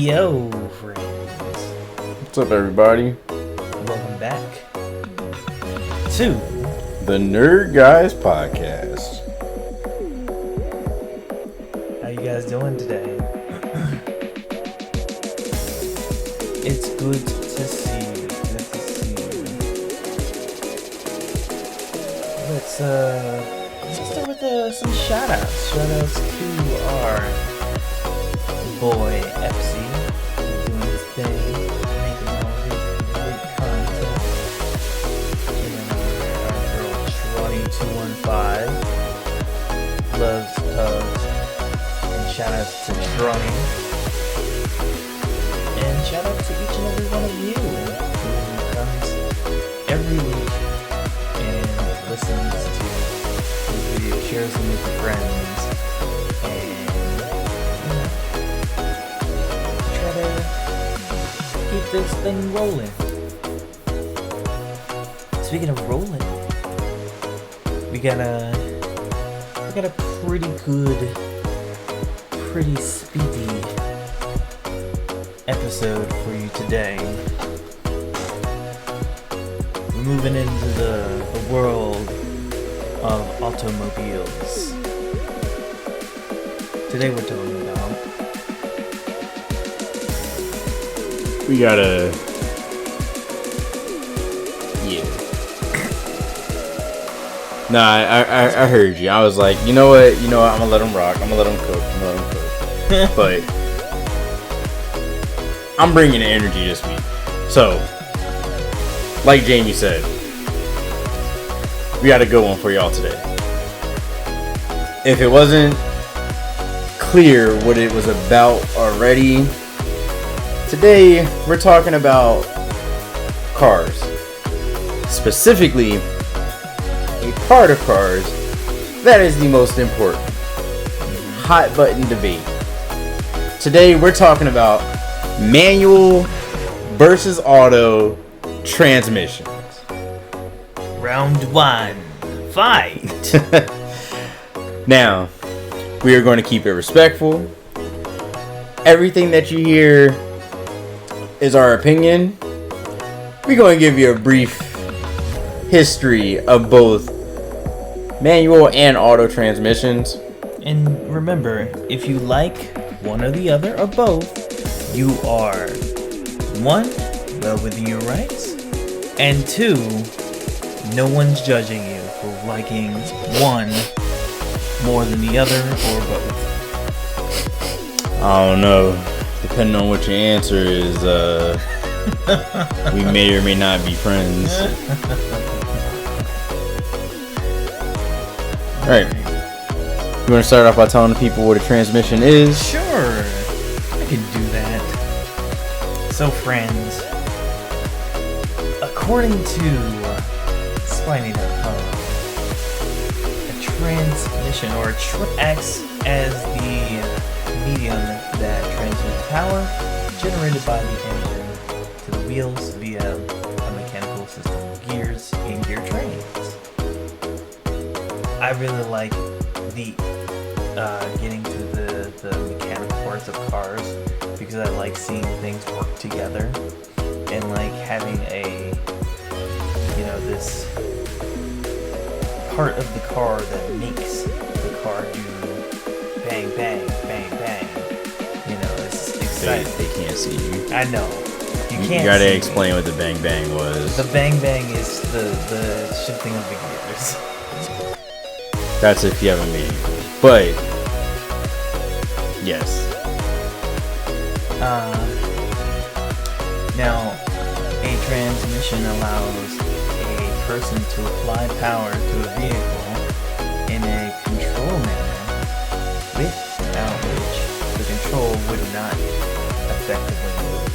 Yo, friends. What's up, everybody? Welcome back to the Nerd Guys Podcast. How you guys doing today? It's good to see you. Good to see you. Let's start with some shout-outs. Shout-outs to our boy FC, doing his thing, making all his great content. And then our girl Tronny215 loves hugs. And shout outs to Tronny. And shout out to each and every one of you who comes every week and listens to his video, shares them with your friends, and try to keep this thing rolling. Speaking of rolling, we got a pretty good, pretty speedy episode for you today. We're moving into the world of automobiles. Today we're talking about Yeah. Nah, I heard you. I was like, you know what? I'm gonna let him rock. I'm gonna let him cook. But I'm bringing the energy this week. So, like Jamie said, we got a good one for y'all today. If it wasn't clear what it was about already, today we're talking about cars. Specifically, a part of cars that is the most important. Hot button debate. Today we're talking about manual versus auto transmissions. round one. Fight! Now, we are going to keep it respectful. Everything that you hear is our opinion. We're going to give you a brief history of both manual and auto transmissions. And remember, if you like one or the other or both, you are 1, well within your rights, and 2, no one's judging you for liking one more than the other or both. I don't know. Depending on what your answer is, we may or may not be friends. Alright. You want to start off by telling the people what a transmission is? Sure, I can do that. So, friends, according to Spiny.com, a transmission acts as the medium that transmits power generated by the engine to the wheels via a mechanical system of gears and gear trains. I really like the getting to the mechanical parts of cars because I like seeing things work together and like having this part of the car that makes the car do bang bang bang bang. It's exciting. They can't see you. I know. You gotta explain what the bang bang was. The bang bang is the shifting of the gears. That's if you have a manual. But yes. Now, a transmission allows a person to apply power to a vehicle in a control manner without which the control would not effectively move.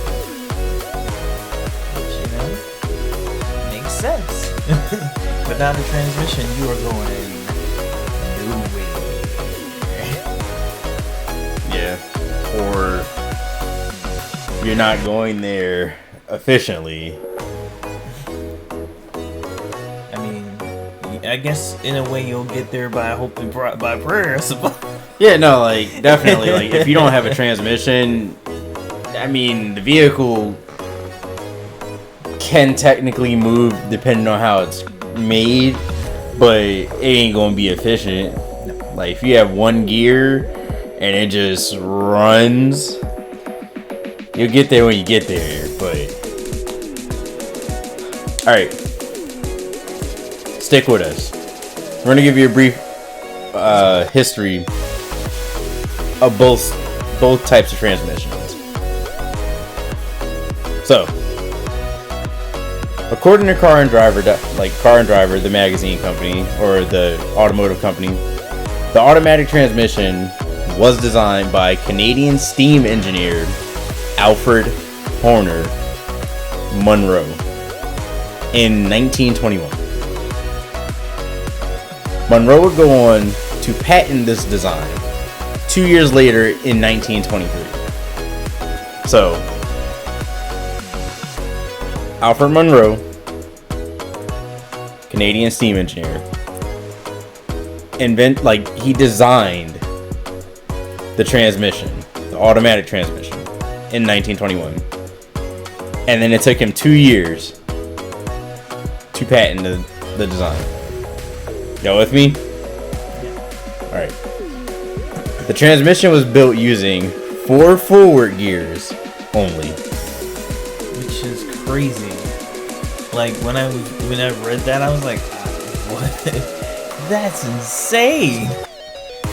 Which, makes sense. Without a transmission, you are going nowhere. Yeah. Or you're not going there efficiently. I mean, I guess in a way you'll get there by hopefully by prayer, I suppose. Yeah, no, like definitely. Like if you don't have a transmission, I mean, the vehicle can technically move depending on how it's made, but it ain't gonna be efficient. Like if you have one gear and it just runs, you'll get there when you get there. But all right, stick with us. We're gonna give you a brief history of both types of transmissions. So, according to Car and Driver, the magazine company or the automotive company, the automatic transmission was designed by Canadian steam engineer Alfred Horner Munro in 1921. Munro would go on to patent this design 2 years later in 1923. So, Alfred Munro, Canadian steam engineer, he designed the transmission, the automatic transmission, in 1921. And then it took him 2 years to patent the design. Y'all with me? Alright. The transmission was built using 4 forward gears only. Which is crazy. Like when I read that, I was like, what? That's insane.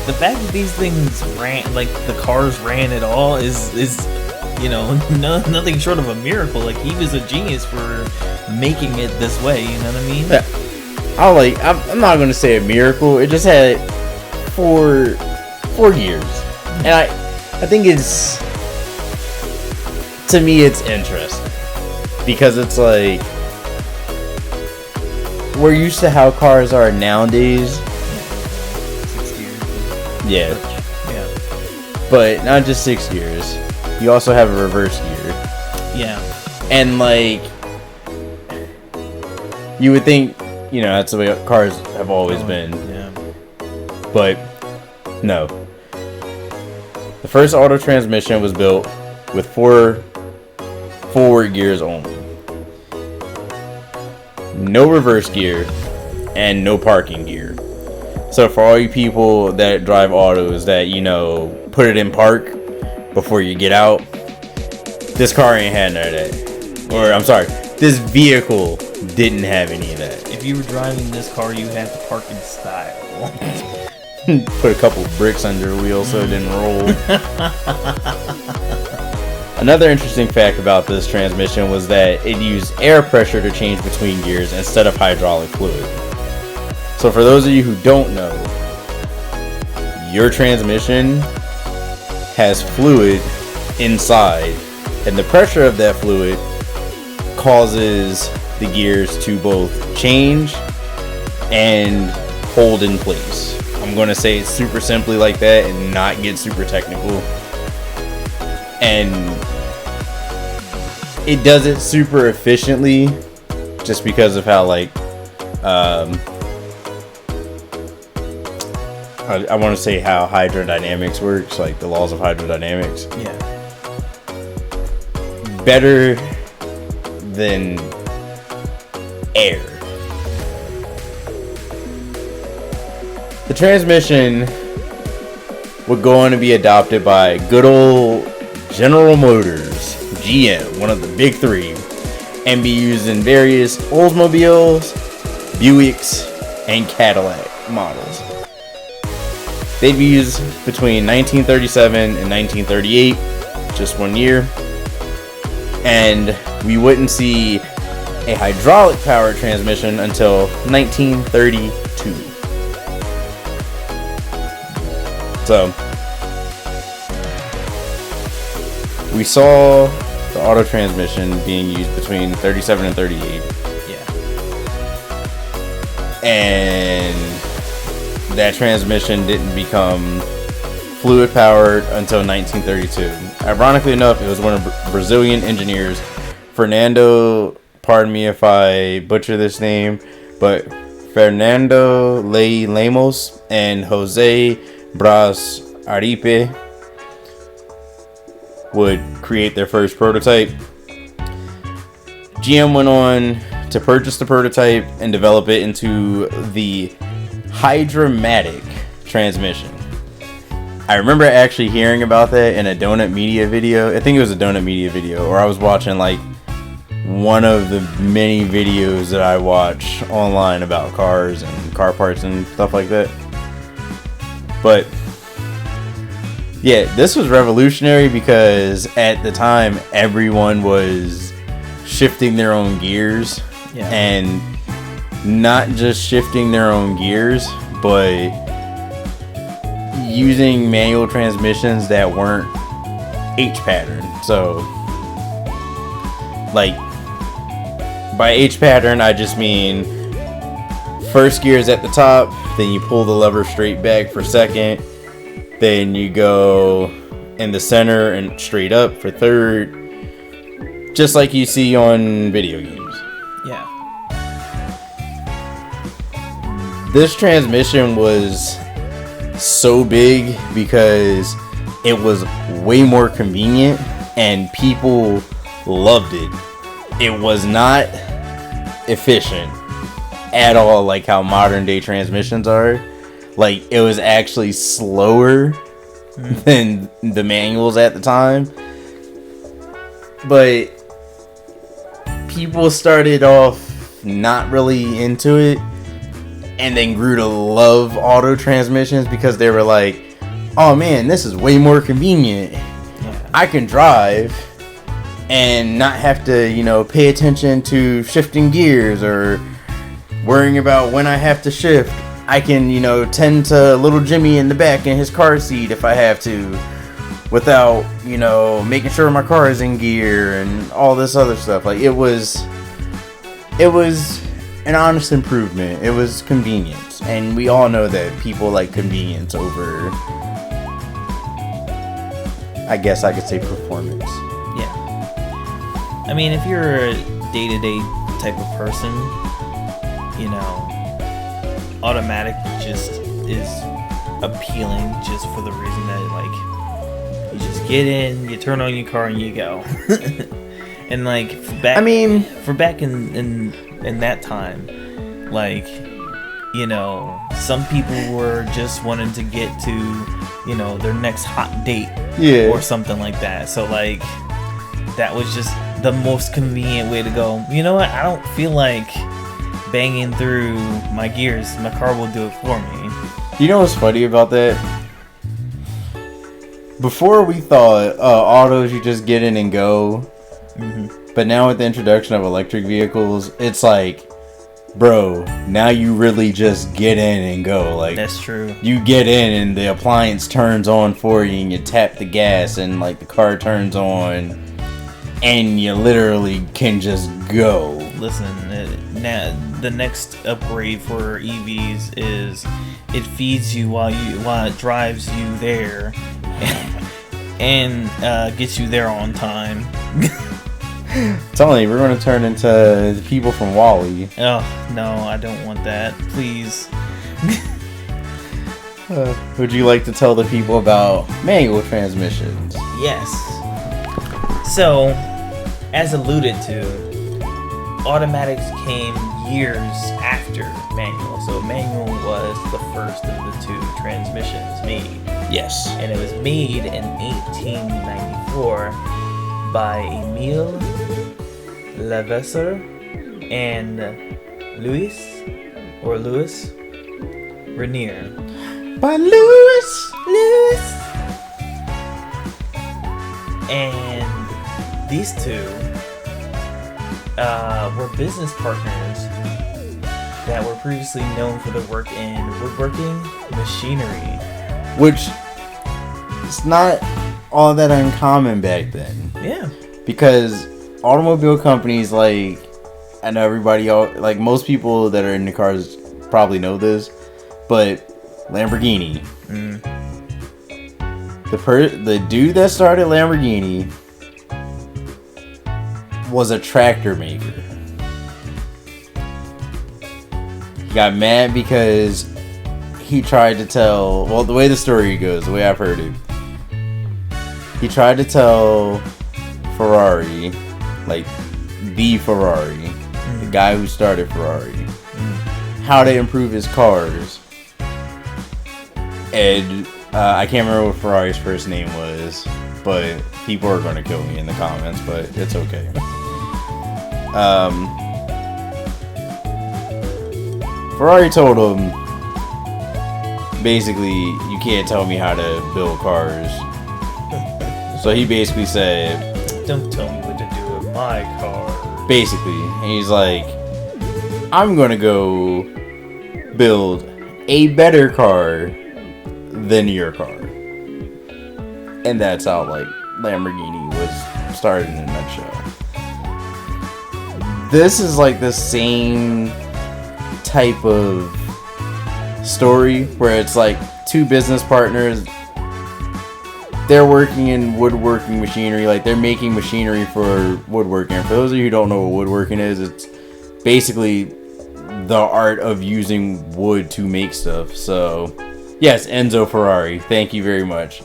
The fact that these things ran, like the cars ran at all, is nothing short of a miracle. Like he was a genius for making it this way. You know what I mean? Yeah. I'm not gonna say a miracle. It just had 4 gears, and I think to me it's interesting because it's like we're used to how cars are nowadays. 6 gears. Yeah. Yeah. But not just 6 gears. You also have a reverse gear. Yeah. And like you would think, that's the way cars have always been. Yeah. But no. The first auto transmission was built with 4 forward gears only. No reverse gear and no parking gear. So for all you people that drive autos that, put it in park before you get out, this car ain't had none of that. Or I'm sorry, this vehicle didn't have any of that. If you were driving this car, you had to park in style. Put a couple bricks under the wheel so it didn't roll. Another interesting fact about this transmission was that it used air pressure to change between gears instead of hydraulic fluid. So for those of you who don't know, your transmission has fluid inside, and the pressure of that fluid causes the gears to both change and hold in place. I'm going to say it super simply like that and not get super technical. And it does it super efficiently just because of how I want to say how hydrodynamics works, like the laws of hydrodynamics. Yeah. Better than air. The transmission would go on to be adopted by good old General Motors, GM, one of the big 3, and be used in various Oldsmobiles, Buicks, and Cadillac models. They'd be used between 1937 and 1938, just 1 year, and we wouldn't see a hydraulic powered transmission until 1932. So, we saw the auto transmission being used between 37 and 38. Yeah. And that transmission didn't become fluid powered until 1932. Ironically enough, it was one of Brazilian engineers, Fernando, pardon me if I butcher this name, but Fernando Lemos and Jose Braz Aripe would create their first prototype, GM went on to purchase the prototype and develop it into the Hydra-Matic transmission. I remember actually hearing about that in a Donut Media video. I think it was a Donut Media video, or I was watching like one of the many videos that I watch online about cars and car parts and stuff like that. But yeah, this was revolutionary because at the time everyone was shifting their own gears, and not just shifting their own gears, but using manual transmissions that weren't H pattern. So like, by H pattern I just mean first gear is at the top, then you pull the lever straight back for second, then you go in the center and straight up for third, just like you see on video games. Yeah. This transmission was so big because it was way more convenient and people loved it. It was not efficient at all like how modern day transmissions are. Like, it was actually slower than the manuals at the time. But people started off not really into it and then grew to love auto transmissions because they were like, oh man, this is way more convenient. Yeah. I can drive and not have to, pay attention to shifting gears or worrying about when I have to shift. I can, tend to little Jimmy in the back in his car seat if I have to, without, making sure my car is in gear and all this other stuff. Like, it was an honest improvement. It was convenience, and we all know that people like convenience over, I guess I could say, performance. Yeah. I mean, if you're a day-to-day type of person, automatic just is appealing just for the reason that, like, you just get in, you turn on your car, and you go. And like back in that time, like, some people were just wanting to get to, their next hot date, or something like that. So like, that was just the most convenient way to go. You know what? I don't feel like banging through my gears. My car will do it for me. You know what's funny about that? Before we thought autos, you just get in and go. But now with the introduction of electric vehicles, it's like, bro, now you really just get in and go. Like, that's true. You get in and the appliance turns on for you, and you tap the gas and like the car turns on, and you literally can just go. Listen, now the next upgrade for EVs is it feeds you while it drives you there, and gets you there on time. Telling you, we're going to turn into the people from WALL-E. Oh, no, I don't want that. Please. Would you like to tell the people about manual transmissions? Yes. So, as alluded to, automatics came years after manual. So, manual was the first of the two transmissions made. Yes. And it was made in 1894 by Emile Levasseur and Louis Renier. By Louis. And these two were business partners that were previously known for their work in woodworking machinery. Which is not all that uncommon back then. Yeah. Because automobile companies, like, I know everybody, like, most people that are into cars probably know this, but Lamborghini. The dude that started Lamborghini was a tractor maker. He got mad because he tried to tell, well, the way the story goes, the way I've heard it, he tried to tell Ferrari, like the Ferrari, the guy who started Ferrari, how to improve his cars. And I can't remember what Ferrari's first name was, but people are going to kill me in the comments, but it's okay. Ferrari told him, basically, you can't tell me how to build cars. So he basically said, don't tell me what to do with my car. Basically, and he's like, I'm gonna go build a better car than your car. And that's how, like, Lamborghini was started in a nutshell. This is like the same type of story where it's like two business partners, they're working in woodworking machinery, like they're making machinery for woodworking. And for those of you who don't know what woodworking is, it's basically the art of using wood to make stuff. So yes, Enzo Ferrari, thank you very much.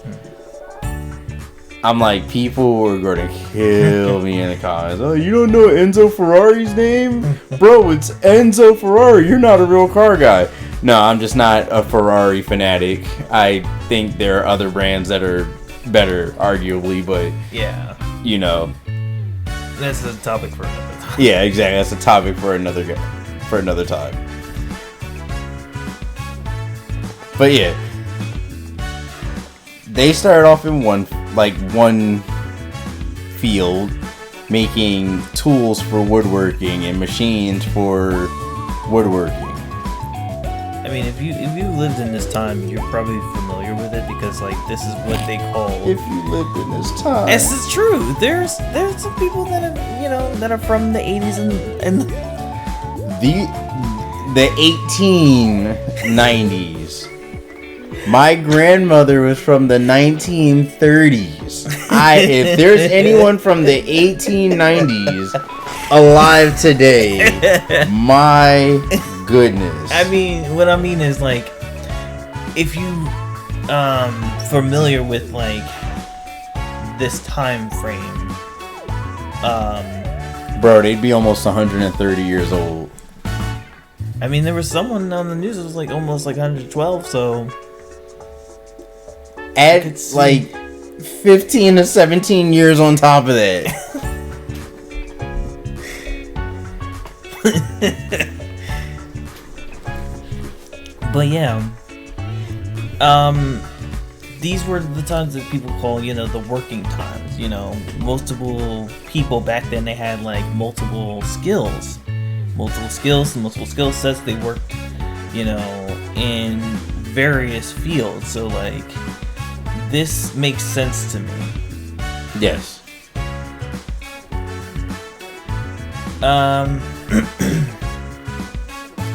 I'm like, people are gonna kill me in the comments. Oh, you don't know Enzo Ferrari's name? Bro, it's Enzo Ferrari. You're not a real car guy. No, I'm just not a Ferrari fanatic. I think there are other brands that are better, arguably, but yeah, you know, that's a topic for another time. Yeah, exactly. That's a topic for another time. But yeah, they started off in one field, making tools for woodworking and machines for woodworking. I mean, if you lived in this time, you're probably familiar with it because, like, this is what they call. If you lived in this time, this is true. There's some people that have, that are from the 80s and the 1890s. My grandmother was from the 1930s. If there's anyone from the 1890s alive today, my goodness. I mean, what I mean is, like, if you familiar with, like, this time frame, bro, they'd be almost 130 years old. I mean, there was someone on the news that was like almost like 112, so add like 15 to 17 years on top of that. But yeah, these were the times that people call, the working times. Multiple people back then, they had like multiple skill sets. They worked, in various fields. So like, this makes sense to me. Yes.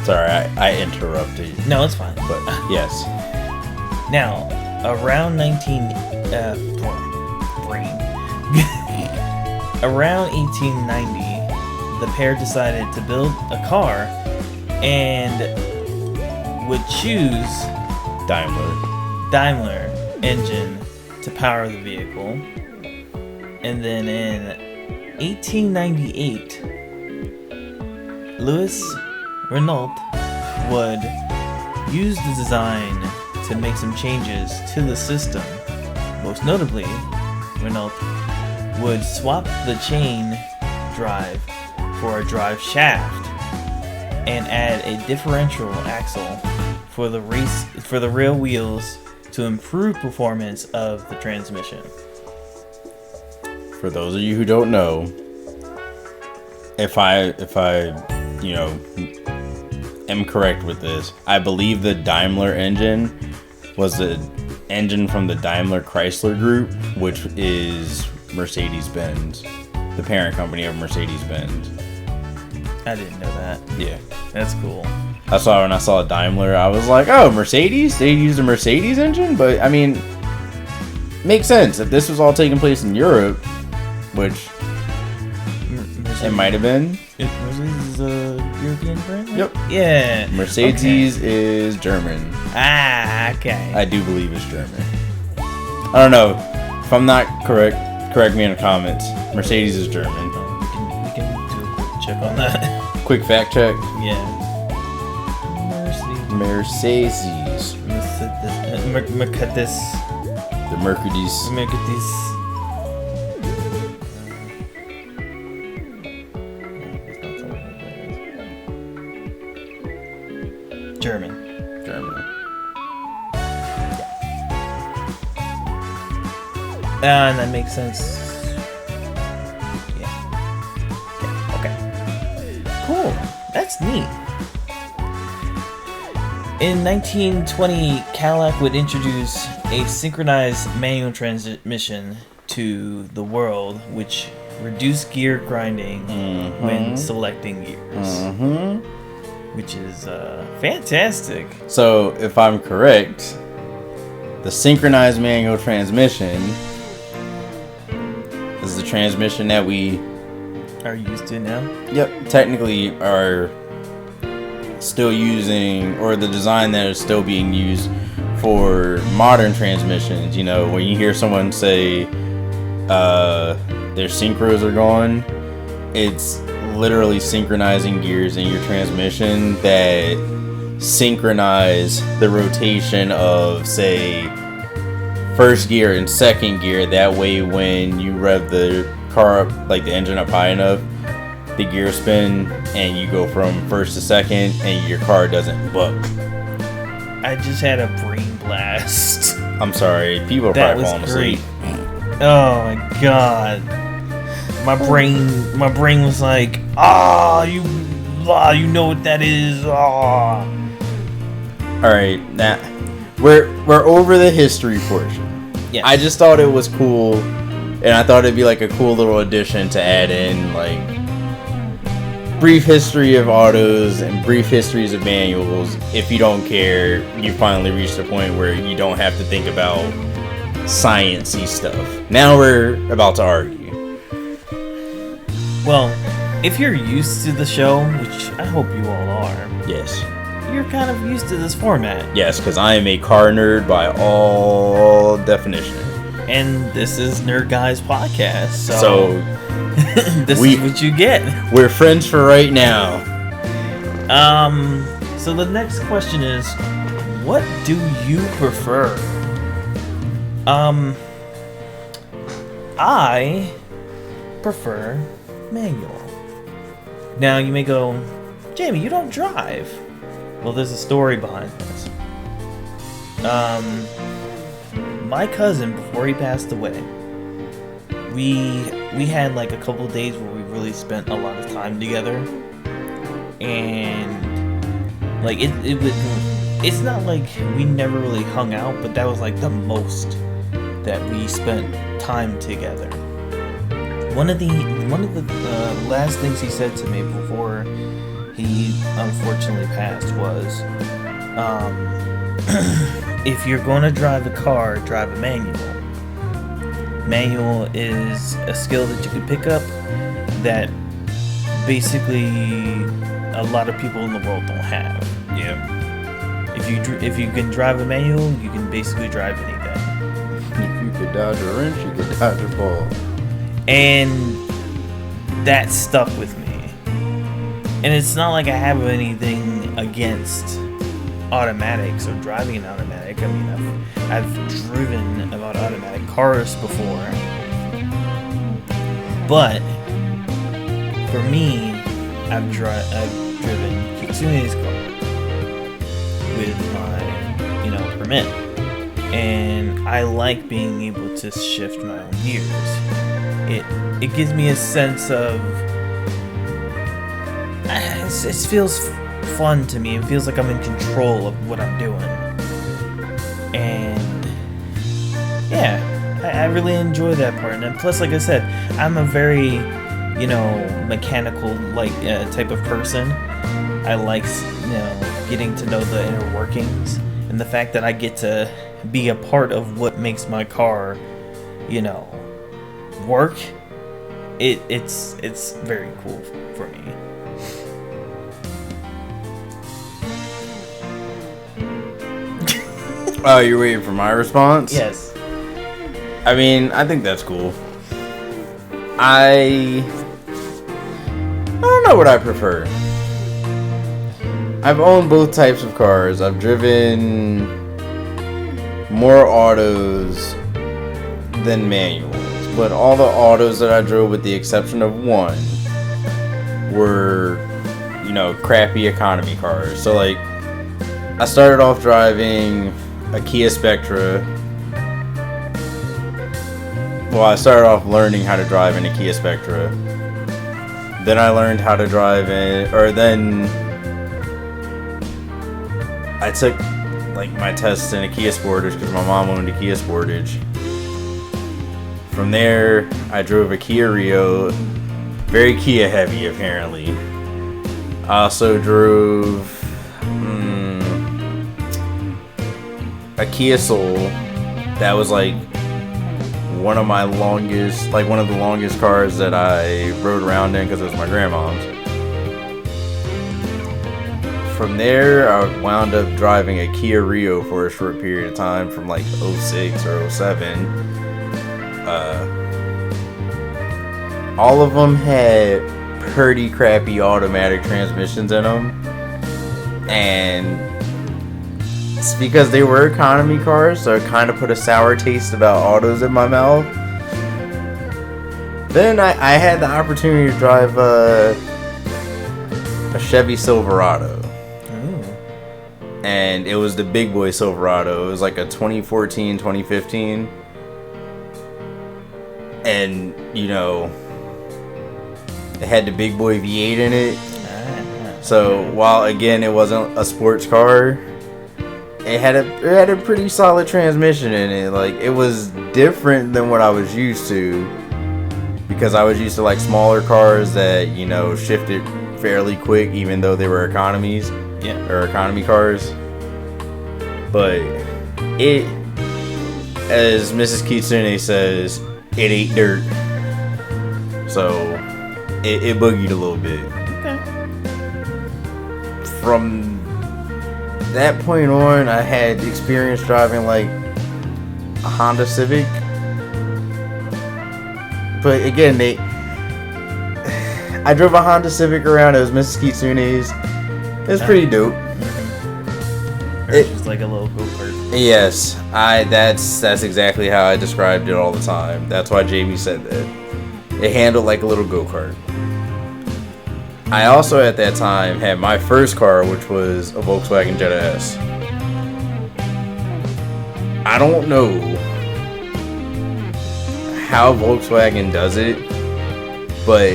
Sorry, I interrupted. No, it's fine. But yes. Now, around around 1890, the pair decided to build a car and would choose Daimler engine to power the vehicle. And then in 1898, Louis Renault would use the design to make some changes to the system. Most notably, Renault would swap the chain drive for a drive shaft and add a differential axle for the rear wheels to improve performance of the transmission. For those of you who don't know, if I am correct with this, I believe the Daimler engine was the engine from the Daimler Chrysler Group, which is Mercedes-Benz, the parent company of Mercedes-Benz. I didn't know that. Yeah. That's cool. When I saw Daimler, I was like, oh, Mercedes? They used a Mercedes engine? But, I mean, makes sense. If this was all taking place in Europe, which it might have been. Mercedes is a European brand? Right? Yep. Yeah. Mercedes is German. Ah, okay. I do believe it's German. I don't know. If I'm not correct me in the comments. Mercedes is German. We can do a quick check on that. Quick fact check. Yeah. Mercedes. Mercedes. The Mercedes. Mercedes. German. And that makes sense. Yeah. Okay. Cool. That's neat. In 1920, Cadillac would introduce a synchronized manual transmission to the world, which reduced gear grinding when selecting gears. Which is fantastic. So, if I'm correct, the synchronized manual transmission is the transmission that we are used to now. Yep, technically are still using, or the design that is still being used for modern transmissions. You know, when you hear someone say their synchros are gone, it's literally synchronizing gears in your transmission that synchronize the rotation of, say, first gear and second gear. That way when you rev the car up, like the engine up high enough, the gear spin and you go from first to second and your car doesn't buck. I just had a brain blast. I'm sorry, people are probably falling asleep. Oh my god. My brain was like, you know what that is. Alright, now we're over the history portion. Yes. I just thought it was cool, and I thought it'd be like a cool little addition to add in, like, brief history of autos and brief histories of manuals. If you don't care, you finally reached the point where you don't have to think about science-y stuff. Now we're about to argue. Well, if you're used to the show, which I hope you all are, Yes. you're kind of used to this format. Yes, because I am a car nerd by all definition. And this is Nerd Guys Podcast, So this is what you get. We're friends for right now. So the next question is, what do you prefer? I prefer manual. Now you may go, Jamie, you don't drive. Well, there's a story behind this. My cousin, before he passed away, we had like a couple of days where we really spent a lot of time together, and like it's not like we never really hung out, but that was like the most that we spent time together. One of the last things he said to me before he unfortunately passed was, if you're going to drive a car, drive a manual. Manual is a skill that you can pick up that basically a lot of people in the world don't have. Yeah. If you can drive a manual, you can basically drive anything. If you could dodge a wrench, you could dodge a ball. And that stuck with me. And it's not like I have anything against automatics or driving an automatic. I mean, I've driven about automatic cars before, but for me, I've driven Kitsune's car with my permit, and I like being able to shift my own gears. It gives me a sense of it feels fun to me. It feels like I'm in control of what I'm doing, and yeah, I really enjoy that part. And plus, like I said, I'm a very mechanical type of person. I like getting to know the inner workings, and the fact that I get to be a part of what makes my car work. It's very cool for me. Oh, you're waiting for my response? Yes. I mean, I think that's cool. I don't know what I prefer. I've owned both types of cars. I've driven more autos than manuals, but all the autos that I drove, with the exception of one, were, crappy economy cars. So like, I started off driving a Kia Spectra. Well, I started off learning how to drive in a Kia Spectra. Then I learned how to drive then I took like my tests in a Kia Sportage because my mom owned a Kia Sportage. From there, I drove a Kia Rio, very Kia heavy apparently. I also drove a Kia Soul. That was like one of the longest cars that I rode around in because it was my grandma's. From there, I wound up driving a Kia Rio for a short period of time from like 06 or 07. All of them had pretty crappy automatic transmissions in them. And it's because they were economy cars, so it kind of put a sour taste about autos in my mouth. Then I had the opportunity to drive a Chevy Silverado. And it was the big boy Silverado. It was like a 2014, 2015. And, it had the big boy V8 in it. So while, again, it wasn't a sports car, it had a pretty solid transmission in it. Like, it was different than what I was used to. Because I was used to, like, smaller cars that, shifted fairly quick, even though they were economies. Yeah. Or economy cars. But it, as Mrs. Kitsune says, it ate dirt. So it boogied a little bit. Okay. From that point on, I had experience driving like a Honda Civic. But again, I drove a Honda Civic around. It was Mrs. Kitsune's. It was pretty dope. It's just like a little go-kart. Yes, that's exactly how I described it all the time. That's why Jamie said that. It handled like a little go-kart. I also at that time had my first car, which was a Volkswagen Jetta S. I don't know how Volkswagen does it, but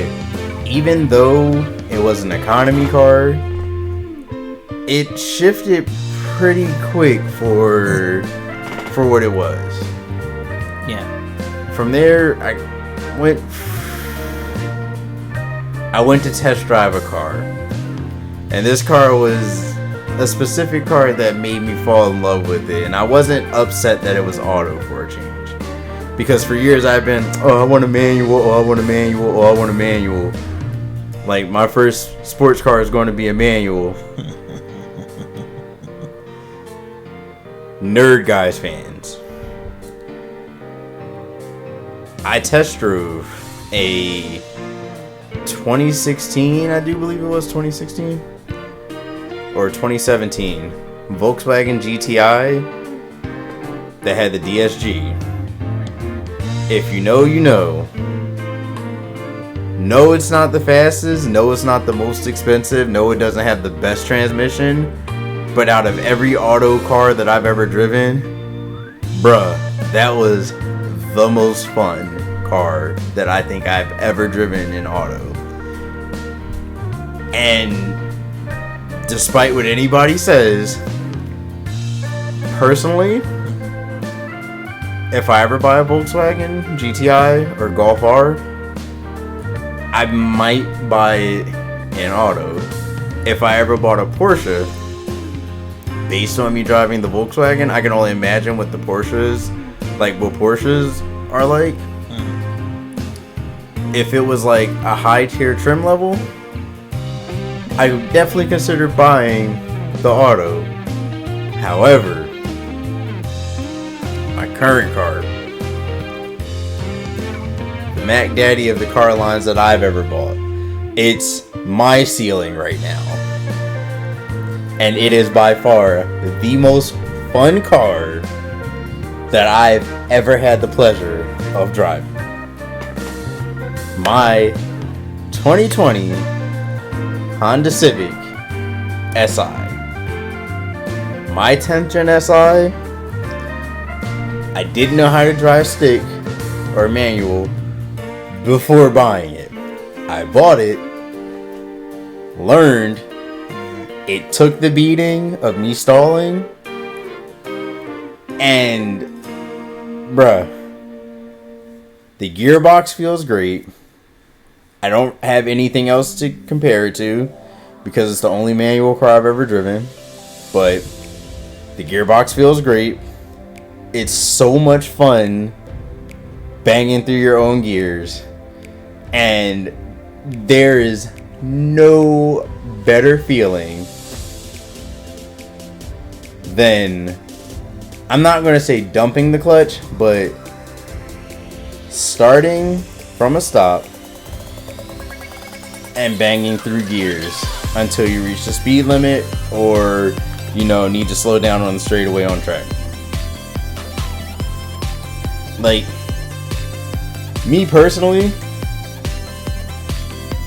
even though it was an economy car, it shifted pretty quick for what it was. Yeah. From there, I went to test drive a car, and this car was a specific car that made me fall in love with it, and I wasn't upset that it was auto for a change, because for years I've been, I want a manual, I want a manual, I want a manual. Like, my first sports car is going to be a manual. Nerd Guys fans, I test drove a 2016, I do believe it was 2016 or 2017 Volkswagen GTI that had the DSG. If you know, you know. No, it's not the fastest. No, it's not the most expensive. No, it doesn't have the best transmission. But out of every auto car that I've ever driven, bruh, that was the most fun car that I think I've ever driven in auto. And despite what anybody says, personally, if I ever buy a Volkswagen GTI or Golf R, I might buy it in auto. If I ever bought a Porsche, based on me driving the Volkswagen, I can only imagine what the Porsches, like what Porsches are like. If it was like a high tier trim level, I would definitely consider buying the auto. However, my current car, Mac Daddy of the car lines that I've ever bought. It's my ceiling right now. And it is by far the most fun car that I've ever had the pleasure of driving. My 2020 Honda Civic SI. My 10th gen SI. I didn't know how to drive stick or manual before buying it. I bought it, learned, it took the beating of me stalling, and bruh, the gearbox feels great. I don't have anything else to compare it to because it's the only manual car I've ever driven, but the gearbox feels great. It's so much fun banging through your own gears, and there is no better feeling than, I'm not going to say dumping the clutch, but starting from a stop and banging through gears until you reach the speed limit or, you know, need to slow down on the straightaway on track. Like, me personally,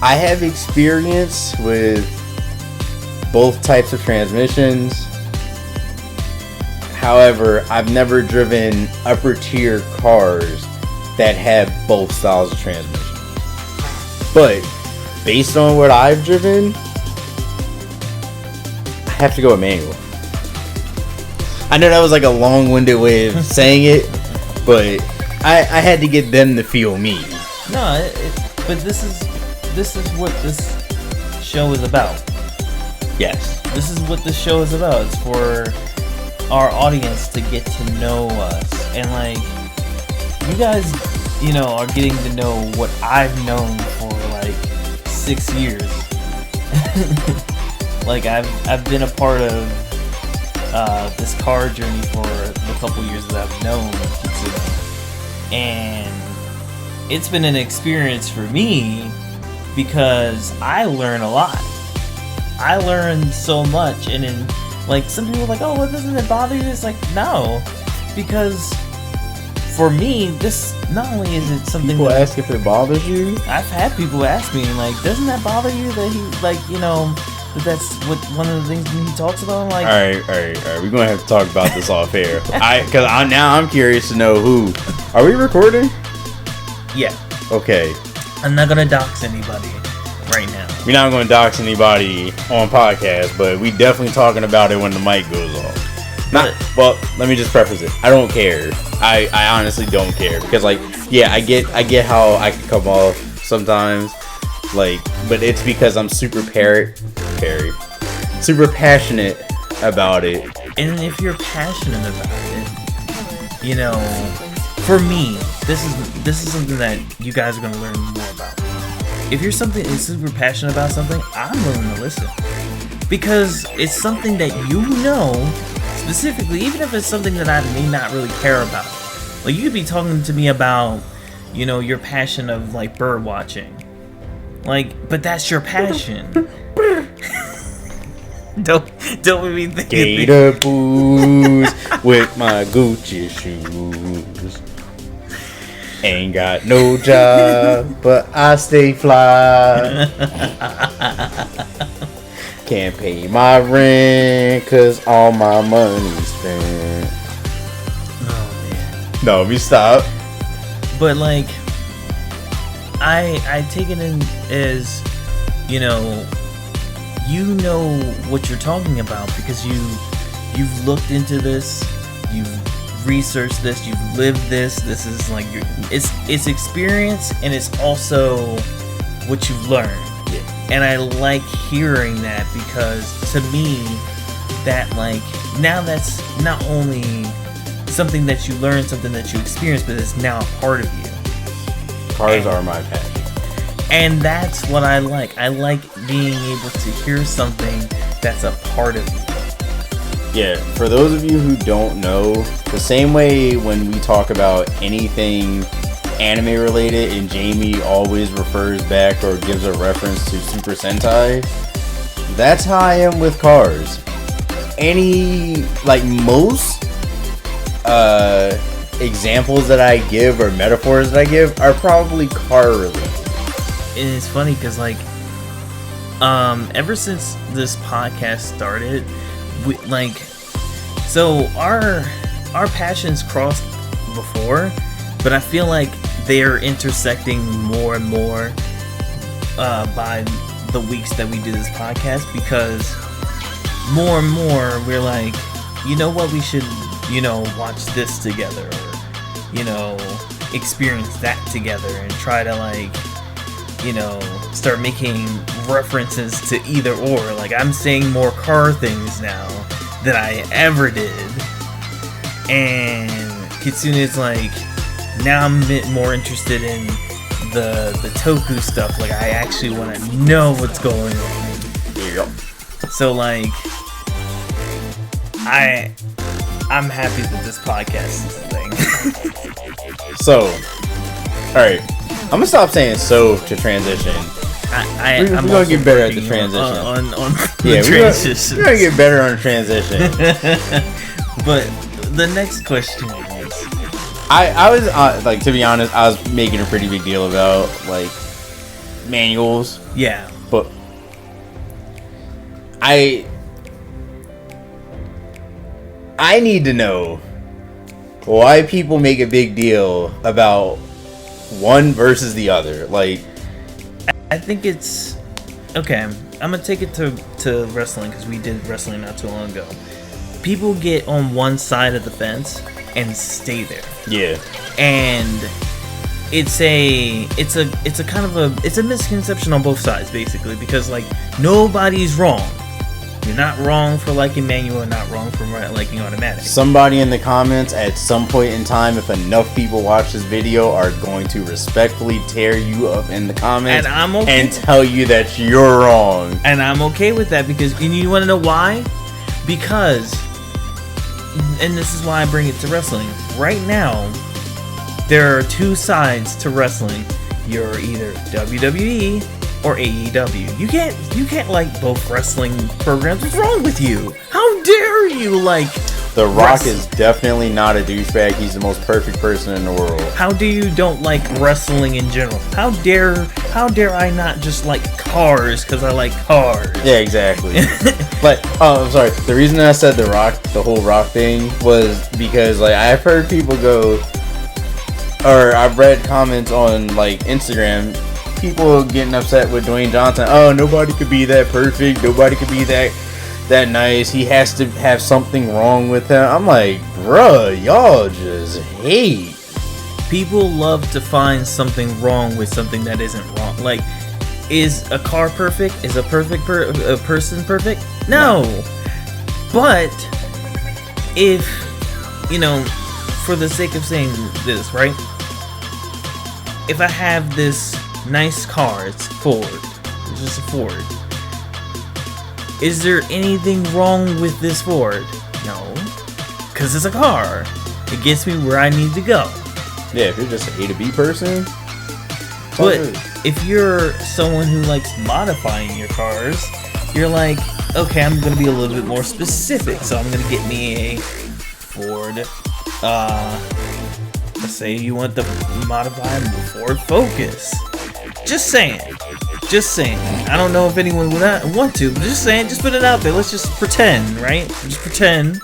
I have experience with both types of transmissions. However, I've never driven upper tier cars that have both styles of transmission. But based on what I've driven, I have to go with manual. I know that was like a long-winded way of saying it, but I had to get them to feel me. No, but this is what this show is about. Yes. This is what this show is about. It's for our audience to get to know us. And like, you guys, you know, are getting to know what I've known for like 6 years. Like, I've been a part of this car journey for the couple years that I've known Kitsuno. And it's been an experience for me because I learn a lot. I learned so much, and then, like, some people are like, oh, well, doesn't it bother you? It's like, no, because for me, this, not only is it something people ask if it bothers you. I've had people ask me, like, doesn't that bother you that he, like, you know, that's what one of the things he talks about. I'm like, all right. We're gonna have to talk about this off air. Now I'm curious to know who. Are we recording? Yeah. Okay. I'm not gonna dox anybody right now. We're not gonna dox anybody on podcast, but we definitely talking about it when the mic goes off. Well, let me just preface it. I don't care. I honestly don't care because, like, yeah, I get how I can come off sometimes, like, but it's because I'm super passionate about it. And if you're passionate about it, you know, for me, this is something that you guys are gonna learn more about. If you're super passionate about something, I'm willing to listen because it's something that you know specifically, even if it's something that I may not really care about. Like, you could be talking to me about, you know, your passion of like bird watching, like, but that's your passion. Don't make me think. Gator boots with my Gucci shoes. Ain't got no job, but I stay fly. Can't pay my rent, cause all my money's spent. Oh man. No, we stop. But like, I take it in as, you know what you're talking about because you've looked into this, you've researched this, you've lived this. This is like it's experience, and it's also what you've learned. Yeah. And I like hearing that because to me, that, like, now that's not only something that you learn, something that you experience, but it's now a part of you. Cars are my passion. And that's what I like. I like being able to hear something that's a part of you. Yeah, for those of you who don't know, the same way when we talk about anything anime related, and Jamie always refers back or gives a reference to Super Sentai, that's how I am with cars. Most examples that I give or metaphors that I give are probably car related. And it's funny because ever since this podcast started, so our passions crossed before, but I feel like they're intersecting more and more by the weeks that we do this podcast, because more and more we're like, you know what, we should, watch this together, or, experience that together, and try to start making references to either or. Like, I'm saying more car things now than I ever did. And Kitsune's like, now I'm a bit more interested in the Toku stuff. Like, I actually want to know what's going on. Yep. So, I'm happy that this podcast is a thing. So, alright. I'm gonna stop saying so to transition. I'm gonna get better at the transition. On yeah, the transition. We're gonna get better on the transition. But the next question is, I was to be honest, I was making a pretty big deal about manuals. Yeah. But I need to know why people make a big deal about one versus the other. I think it's okay. I'm gonna take it to wrestling, because we did wrestling not too long ago. People get on one side of the fence and stay there. Yeah. And it's a kind of a misconception on both sides, basically, because nobody's wrong. You're not wrong for liking manual, and not wrong for liking automatic. Somebody in the comments at some point in time, if enough people watch this video, are going to respectfully tear you up in the comments, and I'm okay, and tell you that you're wrong. And I'm okay with that, because you want to know why? Because, and this is why I bring it to wrestling. Right now, there are two sides to wrestling. You're either WWE or AEW. You can't like both wrestling programs. What's wrong with you? How dare you The Rock is definitely not a douchebag. He's the most perfect person in the world. How do you don't like wrestling in general? How dare I not just like cars because I like cars? Yeah, exactly. I'm sorry. The reason I said the whole Rock thing, was because I've heard people go, or I've read comments on Instagram, people getting upset with Dwayne Johnson. Oh, nobody could be that perfect. Nobody could be that nice. He has to have something wrong with him. I'm like, bruh, y'all just hate. People love to find something wrong with something that isn't wrong. Is a car perfect? Is a person perfect? No. But if, for the sake of saying this, right? If I have this nice car, it's Ford. It's just a Ford. Is there anything wrong with this Ford? No. Because it's a car. It gets me where I need to go. Yeah, if you're just an A to B person. But if you're someone who likes modifying your cars, you're like, okay, I'm going to be a little bit more specific. So I'm going to get me a Ford, let's say you want to modify a Ford Focus. Just saying. I don't know if anyone would want to, but just saying, just put it out there. Let's just pretend, right? Just pretend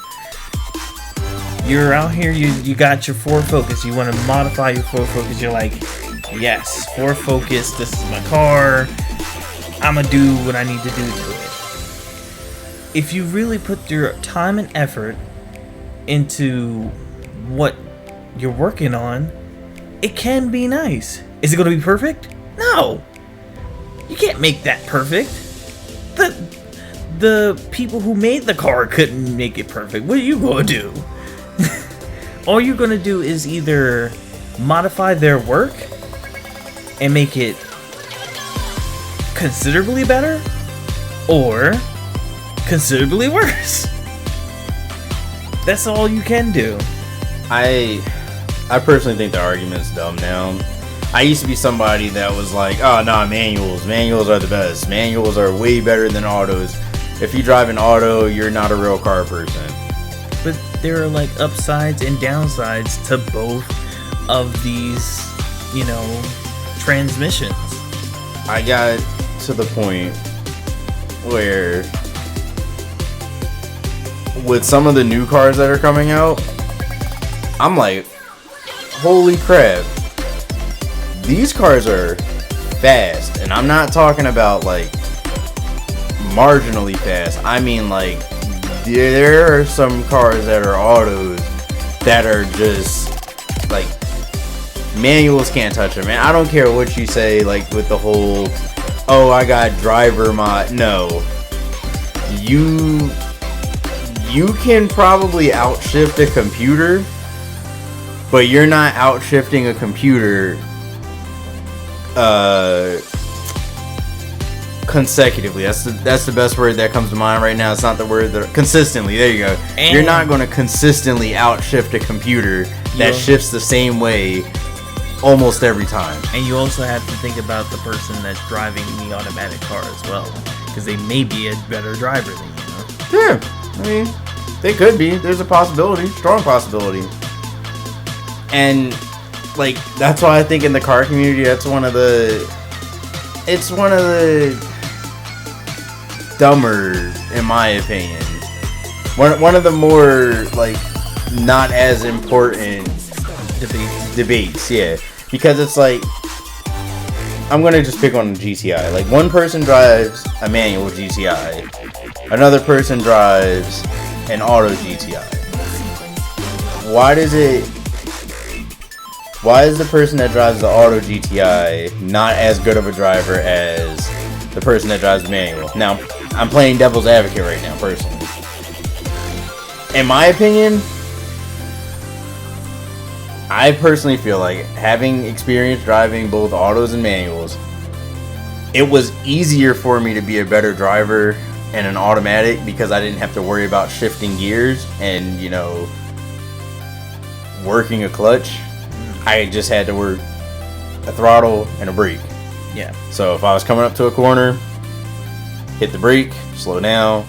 you're out here, you got your Ford Focus. You want to modify your Ford Focus. You're like, yes, Ford Focus, this is my car. I'm going to do what I need to do to it. If you really put your time and effort into what you're working on, it can be nice. Is it going to be perfect? No. You can't make that perfect. The people who made the car couldn't make it perfect. What are you going to do? All you're going to do is either modify their work and make it considerably better, or considerably worse. That's all you can do. I personally think the argument's dumb now. I used to be somebody that was like, oh, no, manuals. Manuals are the best. Manuals are way better than autos. If you drive an auto, you're not a real car person. But there are like upsides and downsides to both of these, transmissions. I got to the point where with some of the new cars that are coming out, I'm like, holy crap. These cars are fast. And I'm not talking about like marginally fast. I mean like there are some cars that are autos that are just like manuals can't touch them, man. I don't care what you say, like with the whole, oh, I got driver mod. No, you can probably outshift a computer, but you're not outshifting a computer consecutively. That's the best word that comes to mind right now. It's not the word that consistently. There you go. And you're not going to consistently outshift a computer that shifts the same way almost every time. And you also have to think about the person that's driving the automatic car as well, because they may be a better driver than you. Yeah, I mean, they could be. There's a possibility, strong possibility. And like that's why I think in the car community, it's one of the dumber, in my opinion. One of the more like not as important debates, yeah. Because it's like, I'm gonna just pick on GTI. Like one person drives a manual GTI, another person drives an auto GTI. Why is the person that drives the auto GTI not as good of a driver as the person that drives the manual? Now, I'm playing devil's advocate right now, personally. In my opinion, I personally feel like, having experience driving both autos and manuals, it was easier for me to be a better driver in an automatic because I didn't have to worry about shifting gears and, working a clutch. I just had to work a throttle and a brake. Yeah. So if I was coming up to a corner, hit the brake, slow down,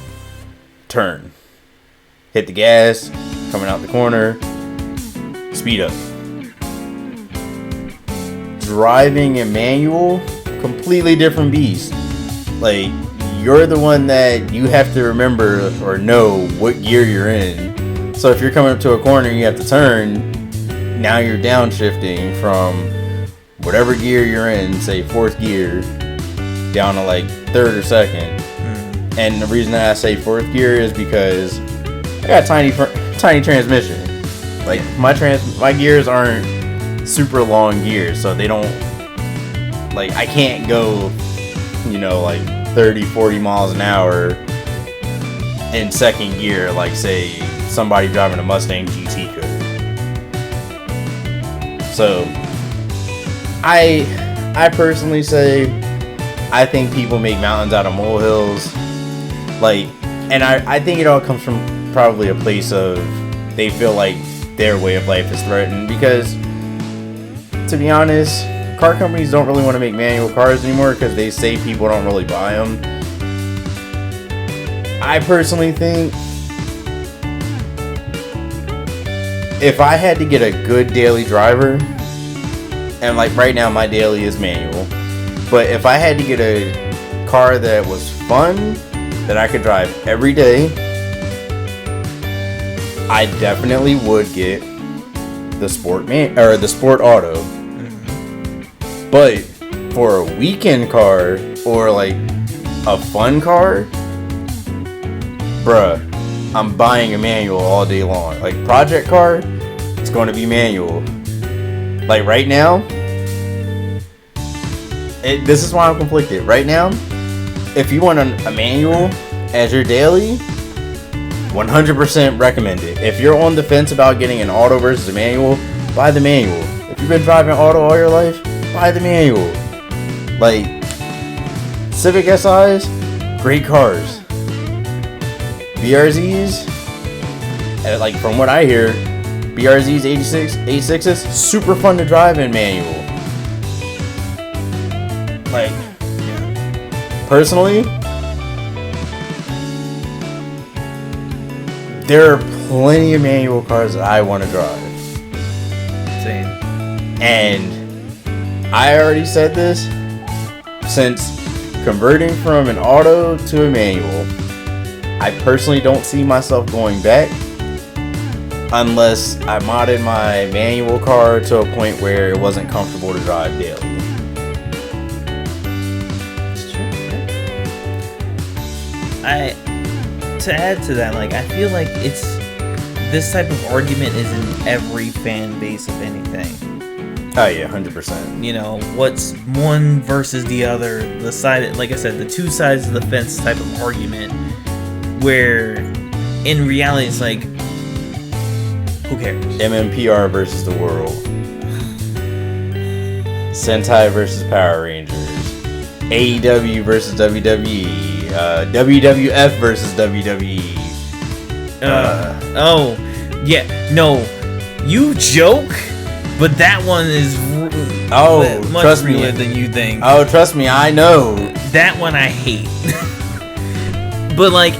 turn. Hit the gas, coming out the corner, speed up. Driving a manual, completely different beast. Like, you're the one that you have to remember or know what gear you're in. So if you're coming up to a corner and you have to turn, now you're downshifting from whatever gear you're in, say 4th gear, down to like 3rd or 2nd. And the reason that I say 4th gear is because I got tiny transmission. Like my gears aren't super long gears, so they don't, like, I can't go, like 30, 40 miles an hour in 2nd gear like say somebody driving a Mustang GT could. So I personally say I think people make mountains out of molehills. Like, and I think it all comes from probably a place of they feel like their way of life is threatened, because to be honest, car companies don't really want to make manual cars anymore because they say people don't really buy them. I personally think if I had to get a good daily driver, and like right now my daily is manual, but if I had to get a car that was fun, that I could drive every day, I definitely would get the sport auto. But for a weekend car or like a fun car, bruh, I'm buying a manual all day long. Like project car, it's going to be manual. Like right now, this is why I'm conflicted. Right now, if you want a manual as your daily, 100% recommend it. If you're on the fence about getting an auto versus a manual, buy the manual. If you've been driving auto all your life, buy the manual. Like, Civic SIs, great cars. BRZs, like from what I hear, BRZs, 86s, super fun to drive in manual. Like, personally, there are plenty of manual cars that I want to drive. Same. And I already said this, since converting from an auto to a manual, I personally don't see myself going back unless I modded my manual car to a point where it wasn't comfortable to drive daily. It's true. To add to that, like, I feel like this type of argument is in every fan base of anything. Oh yeah, 100%. You know, what's one versus the other, the side, like I said, the two sides of the fence type of argument, where in reality it's like, who cares? MMPR versus the world. Sentai versus Power Rangers. AEW versus WWE. WWF versus WWE. Oh, yeah. No, you joke, but that one is much trust realer me. than you think. Oh, trust me, I know. That one I hate. But like,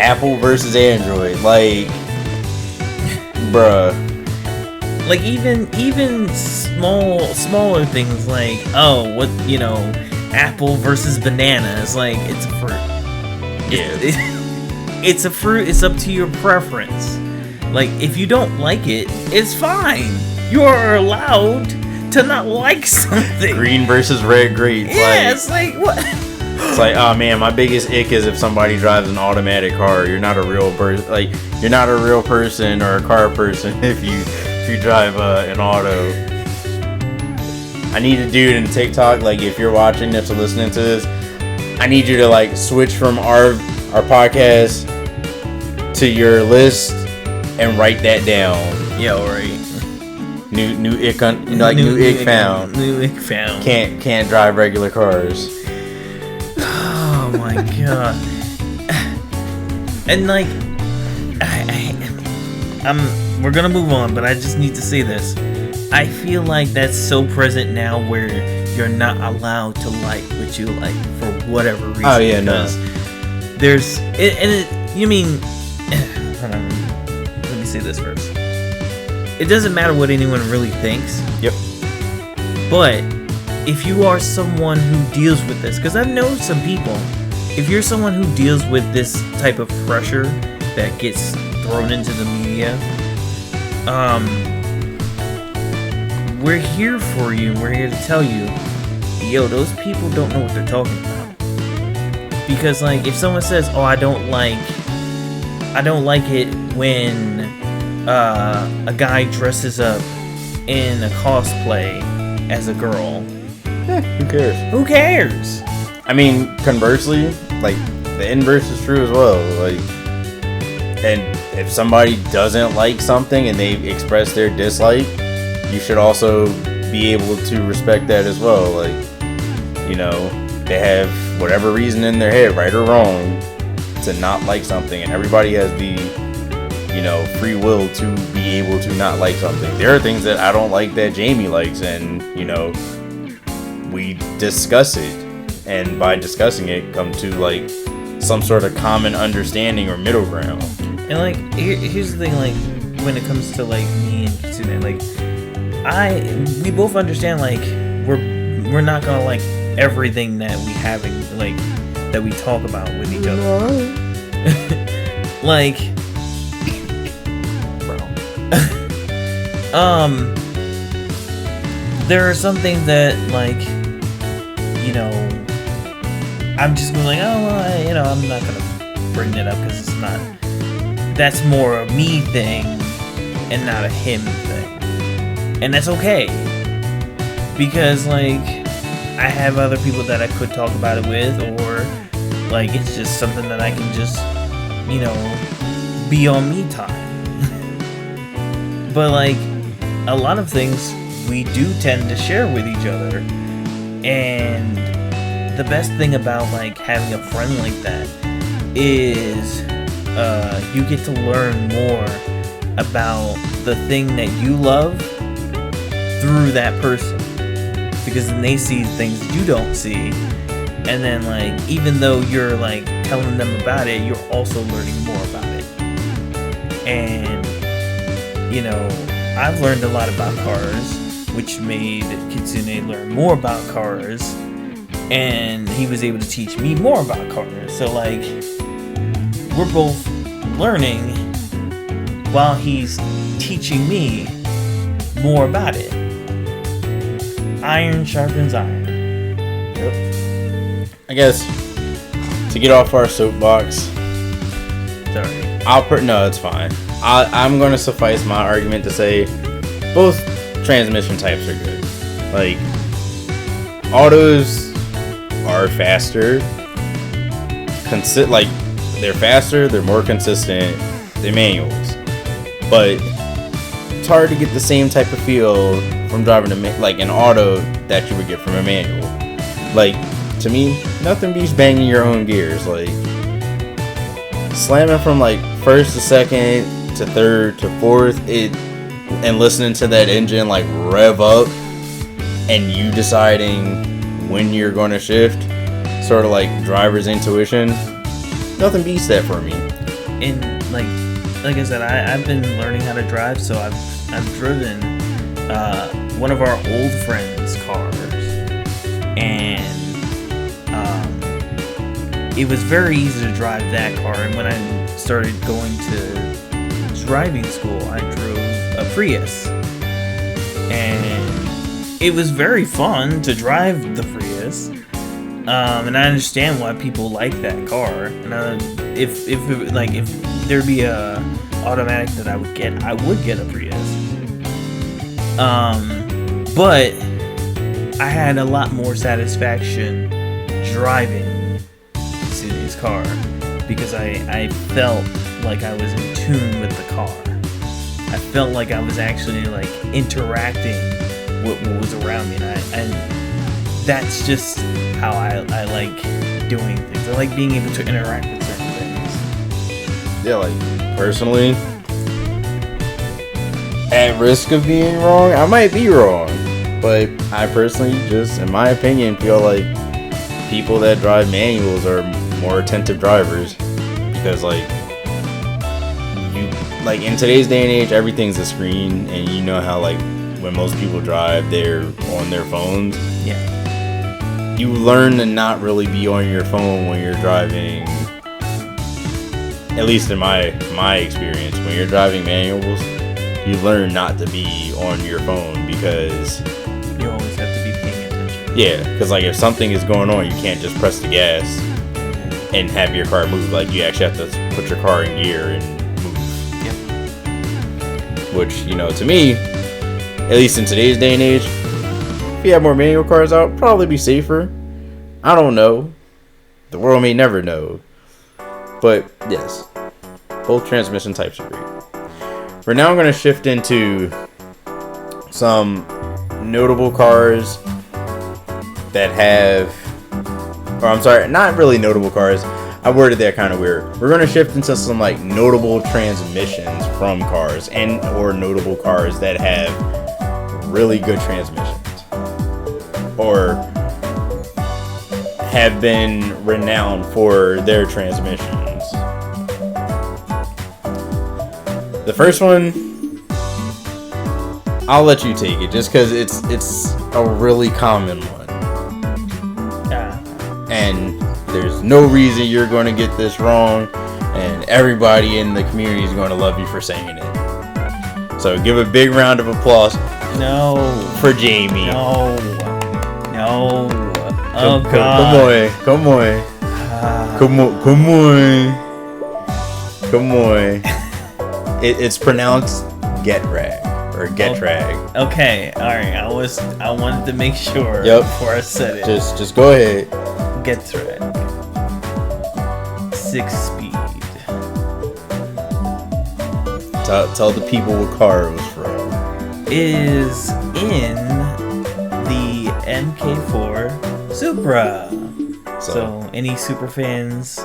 Apple versus Android. Like, bruh. like even smaller things like, oh, what, you know, apple versus banana is like, it's a fruit. It's a fruit. It's up to your preference. Like, if you don't like it, it's fine. You are allowed to not like something. Green versus red grapes. Yeah, it's like, what? It's like, oh man, my biggest ick is if somebody drives an automatic car. You're not a real person. Like, you're not a real person or a car person if you drive an auto. I need a dude in TikTok. Like, if you're watching this or listening to this, I need you to like switch from our podcast to your list and write that down. Yeah, right. New ick new ick found. New ick found. Can't drive regular cars. Oh my god. And like, we're gonna move on, but I just need to say this. I feel like that's so present now, where you're not allowed to like what you like for whatever reason. Oh yeah, no. There's you mean? Hold on, let me say this first. It doesn't matter what anyone really thinks. Yep. But if you are someone who deals with this, because I've known some people, if you're someone who deals with this type of pressure that gets thrown into the media, we're here for you. We're here to tell you, yo, those people don't know what they're talking about. Because like, if someone says, oh, I don't like it when a guy dresses up in a cosplay as a girl, Who cares? who cares? I mean, conversely, like, the inverse is true as well. Like, and if somebody doesn't like something and they express their dislike, you should also be able to respect that as well. Like, you know, they have whatever reason in their head, right or wrong, to not like something, and everybody has the, you know, free will to be able to not like something. There are things that I don't like that Jamie likes, and, you know, we discuss it, and by discussing it, come to like some sort of common understanding or middle ground. And like, here's the thing, like, when it comes to like me and Kitsune, like, we both understand, like, we're not gonna like everything that we have, like, that we talk about with each other. Like, there are some things that, like, you know, I'm just going like, oh, well, you know, I'm not gonna bring that up because it's not. That's more a me thing and not a him thing, and that's okay. Because like, I have other people that I could talk about it with, or like, it's just something that I can just, you know, be on me time. But like, a lot of things we do tend to share with each other, and the best thing about like having a friend like that is you get to learn more about the thing that you love through that person, because then they see things that you don't see, and then like even though you're like telling them about it, you're also learning more about it. And you know, I've learned a lot about cars, which made Kitsune learn more about cars, and he was able to teach me more about cars. So like, we're both learning while he's teaching me more about it. Iron sharpens iron. Yep. I guess to get off our soapbox. Sorry. No, it's fine. I'm gonna suffice my argument to say both transmission types are good. Like, autos are faster. Like, they're faster, they're more consistent than manuals. But it's hard to get the same type of feel from driving an auto that you would get from a manual. Like, to me, nothing beats banging your own gears. Like, slamming from like first to second to third to fourth, and listening to that engine like rev up, and you deciding when you're going to shift, sort of like driver's intuition. Nothing beats that for me. And like I said, I've been learning how to drive, so I've driven one of our old friends' cars, and it was very easy to drive that car. And when I started going to driving school, I drove a Prius, and it was very fun to drive the Prius. And I understand why people like that car. And if there'd be a automatic that I would get a Prius. But I had a lot more satisfaction driving Kitsune's car, because I felt like I was in tune with the car. I felt like I was actually like interacting with what was around me, and that's just how I like doing things. I like being able to interact with certain things. Yeah, like, personally, at risk of being wrong, I might be wrong, but I personally just, in my opinion, feel like people that drive manuals are more attentive drivers, because in today's day and age, everything's a screen, and you know how like when most people drive, they're on their phones. Yeah. You learn to not really be on your phone when you're driving. At least in my experience, when you're driving manuals, you learn not to be on your phone, because you always have to be paying attention. Yeah, because like if something is going on, you can't just press the gas and have your car move. Like, you actually have to put your car in gear and move. Yep. Which, you know, to me, at least in today's day and age, if you have more manual cars out, probably be safer. I don't know. The world may never know. But yes, both transmission types are great. We're now going to shift into some notable cars that have, or I'm sorry, not really notable cars. I worded that kind of weird. We're going to shift into some like notable transmissions from cars, and or notable cars that have really good transmissions, or have been renowned for their transmissions. The first one, I'll let you take it, just because it's a really common one. Yeah. And there's no reason you're going to get this wrong, and everybody in the community is going to love you for saying it. So give a big round of applause. No. For Jamie. No. No. Oh, God. Come on. Come on. It's pronounced Getrag or Getrag. Okay. All right. I wanted to make sure before I said it. Just go ahead. Getrag. 6-speed. Tell the people what car it was from. Is in the MK4 Supra. So any Supra fans,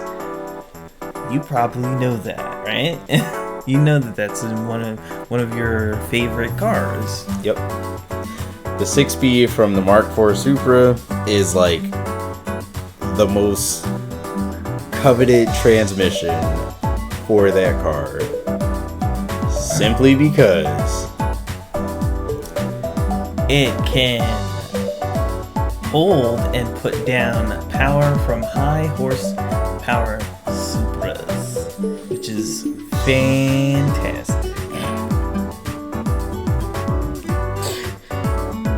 you probably know that, right? You know that's one of your favorite cars. Yep. The 6-speed from the Mark IV Supra is like the most coveted transmission for that car. Simply because it can hold and put down power from high horsepower Supras, which is fantastic.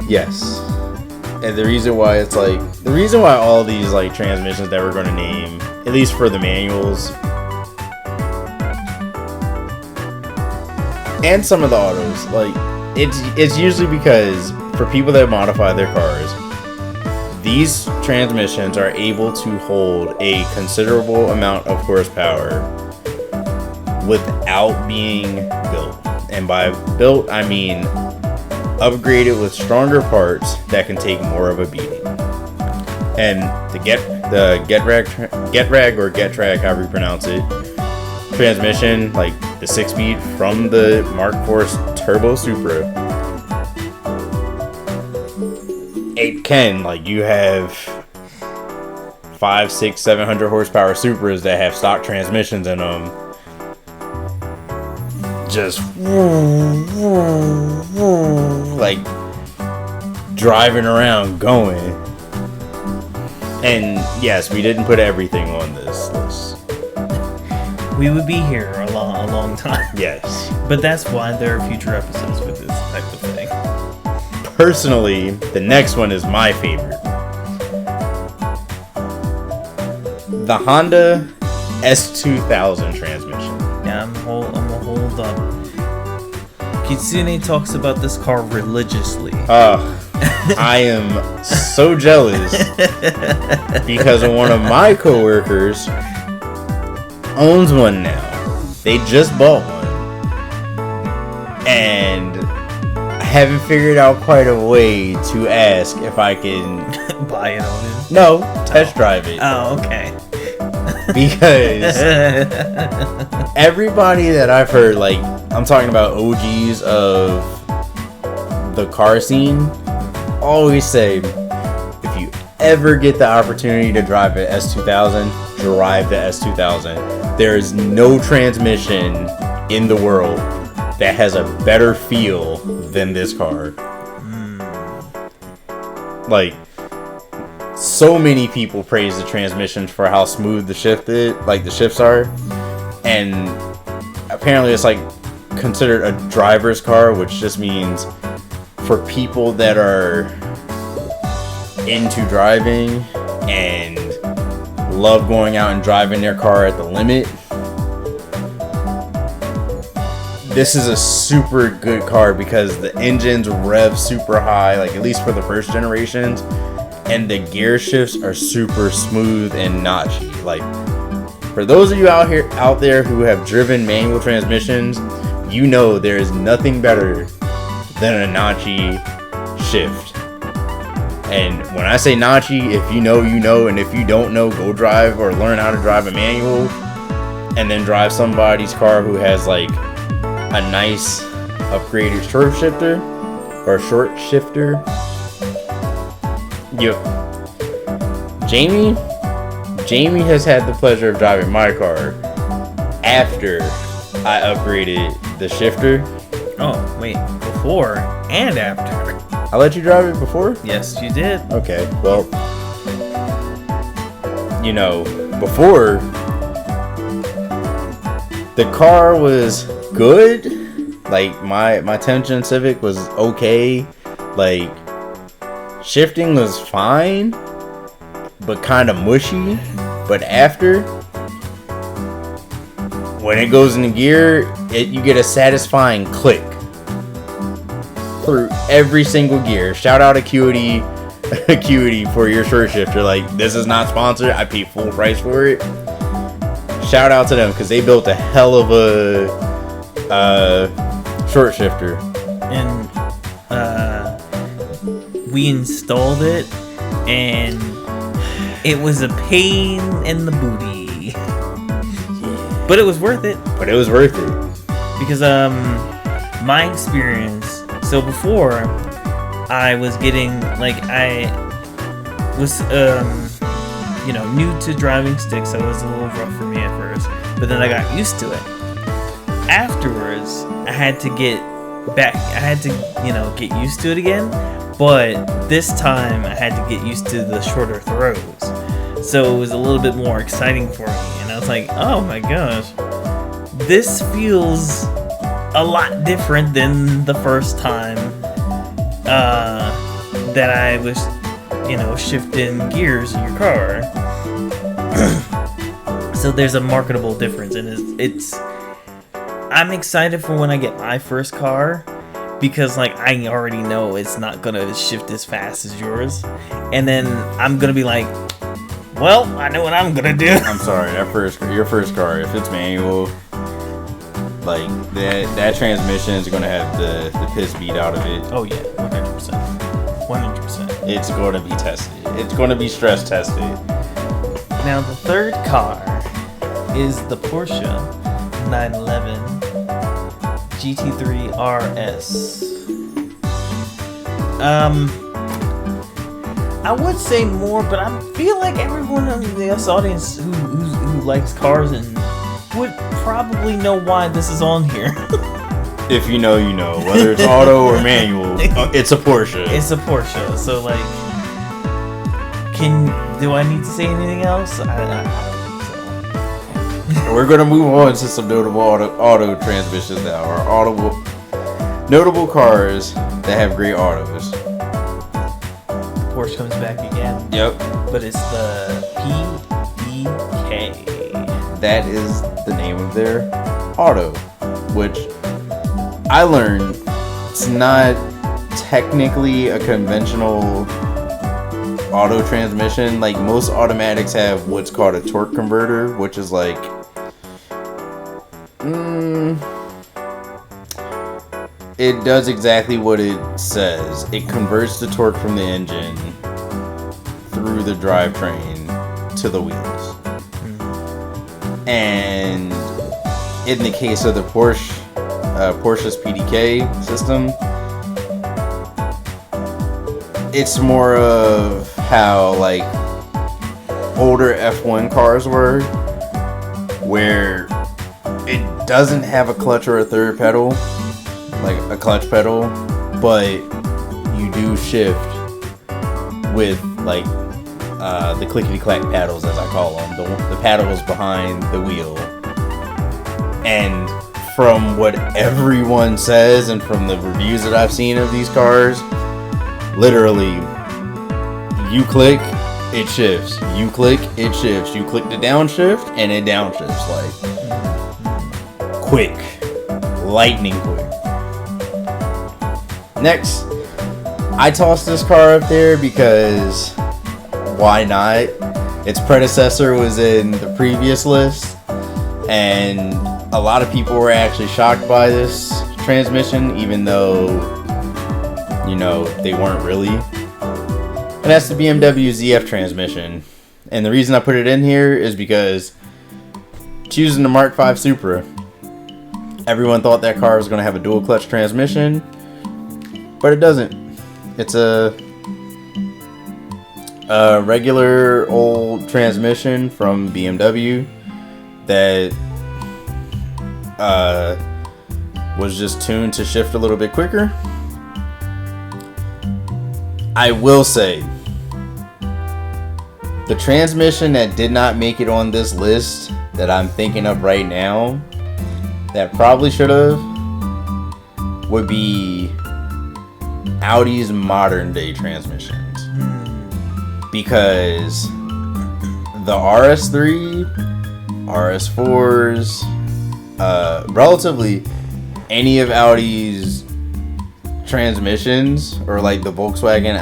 Yes. And the reason why all these like transmissions that we're going to name, at least for the manuals and some of the autos, like it's usually because for people that modify their cars, these transmissions are able to hold a considerable amount of horsepower without being built. And by built, I mean upgraded with stronger parts that can take more of a beating. And the Getrag or Getrag, however you pronounce it, transmission, like the 6-speed from the Mark IV Turbo Supra, it can, like, you have 500, 600, 700 horsepower Supras that have stock transmissions in them, just like driving around going. And yes, we didn't put everything on this list. We would be here a long time. Yes. But that's why there are future episodes with this type of thing. Personally, the next one is my favorite. The Honda S2000 transmission. Yeah, I'm gonna hold up. Kitsune talks about this car religiously. I am so jealous because one of my coworkers owns one now. They just bought one, and I haven't figured out quite a way to ask if I can buy it on it. No, test drive it. Oh, okay. Because everybody that I've heard, like, I'm talking about OGs of the car scene, always say, if you ever get the opportunity to drive an S2000, drive the S2000. There is no transmission in the world that has a better feel than this car. Like, so many people praise the transmission for how smooth the shifts are, and apparently it's like considered a driver's car, which just means for people that are into driving and love going out and driving their car at the limit. This is a super good car because the engines rev super high, like at least for the first generations. And the gear shifts are super smooth and notchy. Like, for those of you out there who have driven manual transmissions, you know there is nothing better than a notchy shift. And when I say notchy, if you know, you know, and if you don't know, go drive or learn how to drive a manual, and then drive somebody's car who has like a nice upgraded short shifter or short shifter. Yep. Jamie has had the pleasure of driving my car after I upgraded the shifter. Oh, wait. Before and after. I let you drive it before? Yes, you did. Okay. Well, you know, before, the car was good. Like, my Tension Civic was okay. Like, shifting was fine, but kind of mushy. But after, when it goes into gear, you get a satisfying click through every single gear. Shout out Acuity for your short shifter. Like, this is not sponsored. I paid full price for it. Shout out to them because they built a hell of a short shifter. And we installed it, and it was a pain in the booty. But it was worth it. because my experience. So before, I was getting I was new to driving sticks, so it was a little rough for me at first. But then I got used to it. Afterwards, I had to get used to it again. But this time, I had to get used to the shorter throws. So it was a little bit more exciting for me. And I was like, oh my gosh, this feels a lot different than the first time that I was, shifting gears in your car. So there's a marketable difference. And I'm excited for when I get my first car. Because I already know it's not gonna shift as fast as yours, and then I'm gonna be like, well, I know what I'm gonna do. I'm sorry, your first car, if it's manual, that transmission is gonna have the piss beat out of it. Oh yeah, 100%. It's gonna be tested. It's gonna be stress tested. Now the third car is the Porsche 911. GT3 RS. I would say more, but I feel like everyone in this audience who likes cars and would probably know why this is on here. If you know, you know. Whether it's auto or manual, it's a Porsche. It's a Porsche. So do I need to say anything else? I don't think so. We're gonna move on to some notable auto transmissions now, or notable cars that have great autos. Porsche comes back again. Yep. But it's the PDK. That is the name of their auto, which I learned it's not technically a conventional auto transmission. Most automatics have what's called a torque converter, which is it does exactly what it says. It converts the torque from the engine through the drivetrain to the wheels. And in the case of the Porsche's PDK system, it's more of how older F1 cars were, where it doesn't have a clutch or a third pedal, like a clutch pedal, but you do shift with the clickety-clack paddles, as I call them, the paddles behind the wheel. And from what everyone says and from the reviews that I've seen of these cars, literally, you click, it shifts. You click, it shifts. You click the downshift, and it downshifts quick, lightning quick. Next, I tossed this car up there because why not? Its predecessor was in the previous list, and a lot of people were actually shocked by this transmission, even though, they weren't really. And that's the BMW ZF transmission. And the reason I put it in here is because choosing the Mark V Supra, everyone thought that car was going to have a dual clutch transmission, but it doesn't. It's a regular old transmission from BMW that was just tuned to shift a little bit quicker. I will say, the transmission that did not make it on this list that I'm thinking of right now, that probably should have, would be Audi's modern day transmissions. Because the RS3, RS4s, relatively any of Audi's transmissions, or like the Volkswagen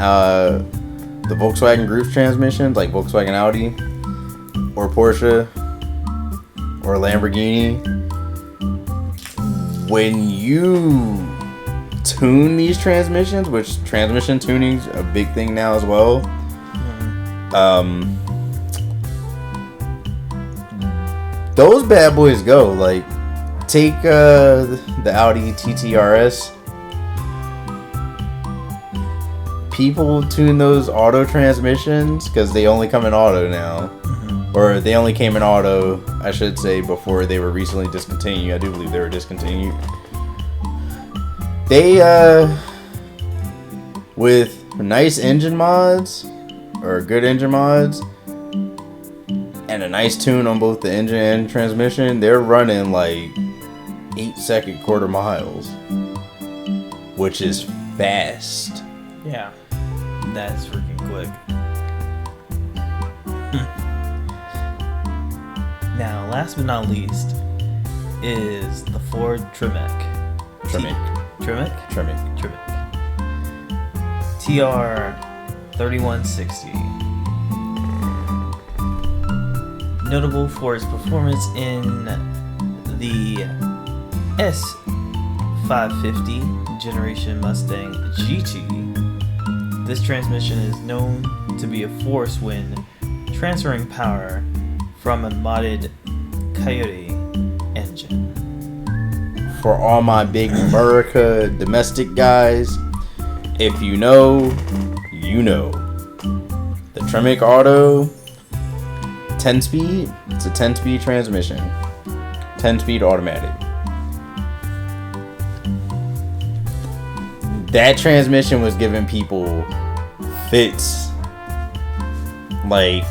Group's transmissions, like Volkswagen Audi or Porsche or Lamborghini, when you tune these transmissions, which transmission tuning's a big thing now as well, those bad boys go like take the Audi TT-RS. People tune those auto transmissions because they only come in auto now. Mm-hmm. Or they only came in auto, I should say, before they were recently discontinued. I do believe they were discontinued. They, with nice engine mods, or good engine mods, and a nice tune on both the engine and transmission, they're running like 8-second quarter miles, which is fast. Yeah. That's freaking quick. Now, last but not least, is the Ford Tremec. Tremec. TR3160. Notable for its performance in the S550 generation Mustang GT. This transmission is known to be a force when transferring power from a modded Coyote engine. For all my big America domestic guys, if you know, you know. The Tremec Auto 10-speed, it's a 10-speed transmission. 10-speed automatic. That transmission was giving people fits. Like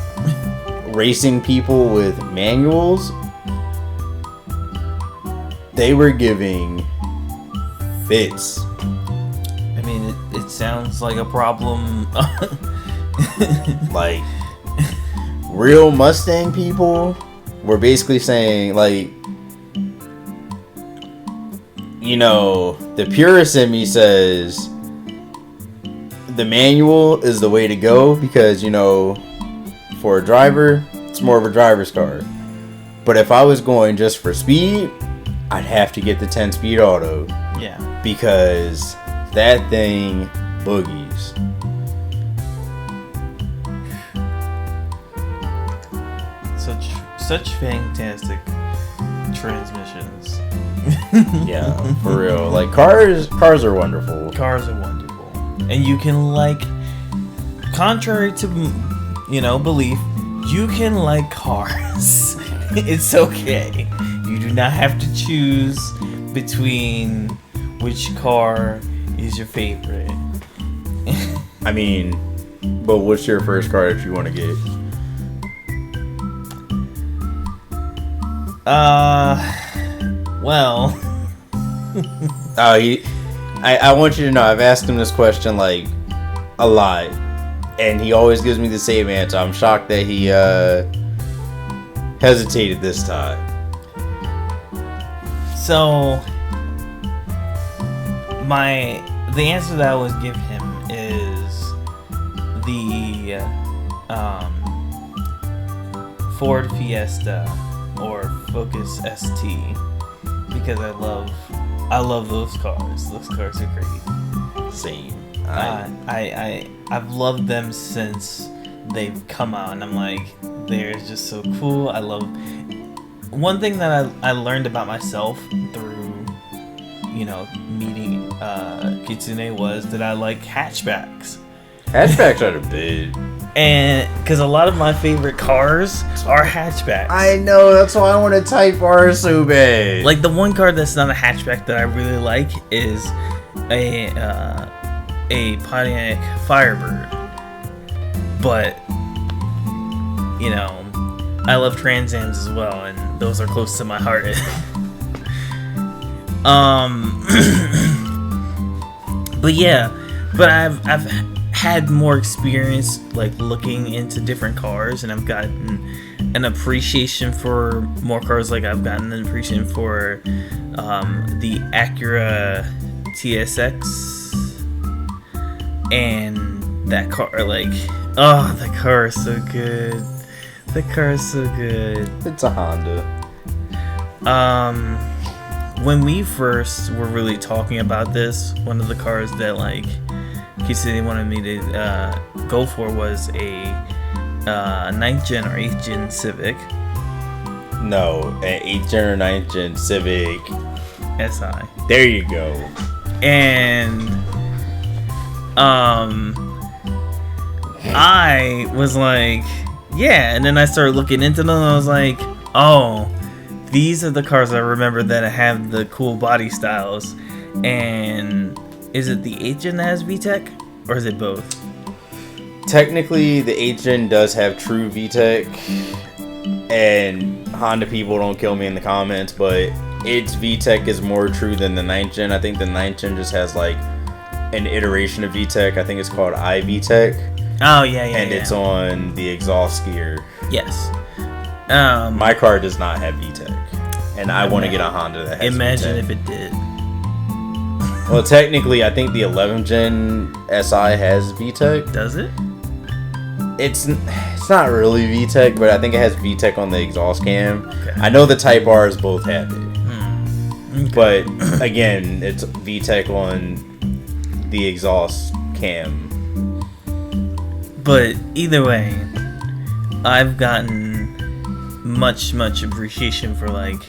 racing people with manuals, they were giving fits. I mean, it sounds like a problem. Like real Mustang people were basically saying, like, you know, the purist in me says the manual is the way to go because, you know, for a driver, it's more of a driver's car. But if I was going just for speed, I'd have to get the 10-speed auto. Yeah. Because that thing boogies. Such fantastic transmissions. Yeah, for real. Like cars are wonderful. Cars are wonderful. And you can, like, contrary to, you know, belief, you can like cars. It's okay. You do not have to choose between which car is your favorite. I mean, but what's your first car that you want to get? Well. I want you to know, I've asked him this question like a lot, and he always gives me the same answer. I'm shocked that he hesitated this time. So, the answer that I would give him is the Ford Fiesta or Focus ST, because I love those cars. Those cars are great. Same. I've loved them since they've come out, and I'm like, they're just so cool. I love. One thing that I learned about myself through, you know, meeting Kitsune was that I like hatchbacks. Hatchbacks are the big. And because a lot of my favorite cars are hatchbacks. I know, that's why I want a Type R so bad. Like, the one car that's not a hatchback that I really like is a Pontiac Firebird. But, you know, I love Trans Ams as well, and those are close to my heart. But yeah, but I've had more experience, like, looking into different cars, and I've gotten an appreciation for more cars. Like, I've gotten an appreciation for the Acura TSX, and that car, like, oh, the car is so good. The car is so good. It's a Honda. When we first were really talking about this, one of the cars that, like, Kitsune wanted me to go for was a 9th gen or 8th gen Civic. No, an 8th gen or 9th gen Civic SI. There you go. And I was like, yeah, and then I started looking into them and I was like, oh, these are the cars I remember that have the cool body styles. And is it the 8th gen that has VTEC, or is it both? Technically, the 8th gen does have true VTEC, and Honda people don't kill me in the comments, but its VTEC is more true than the 9th gen. I think the 9th gen just has like an iteration of VTEC. I think it's called iVTEC. Oh yeah, and it's on the exhaust gear. Yes. My car does not have VTEC, and I want to get a Honda that has Imagine VTEC. if it did. Well, technically, I think the 11th gen SI has VTEC. Does it? It's not really VTEC, but I think it has VTEC on the exhaust cam. Okay. I know the Type R's both have it. Okay. But again, it's VTEC on the exhaust cam. But either way, I've gotten much appreciation for like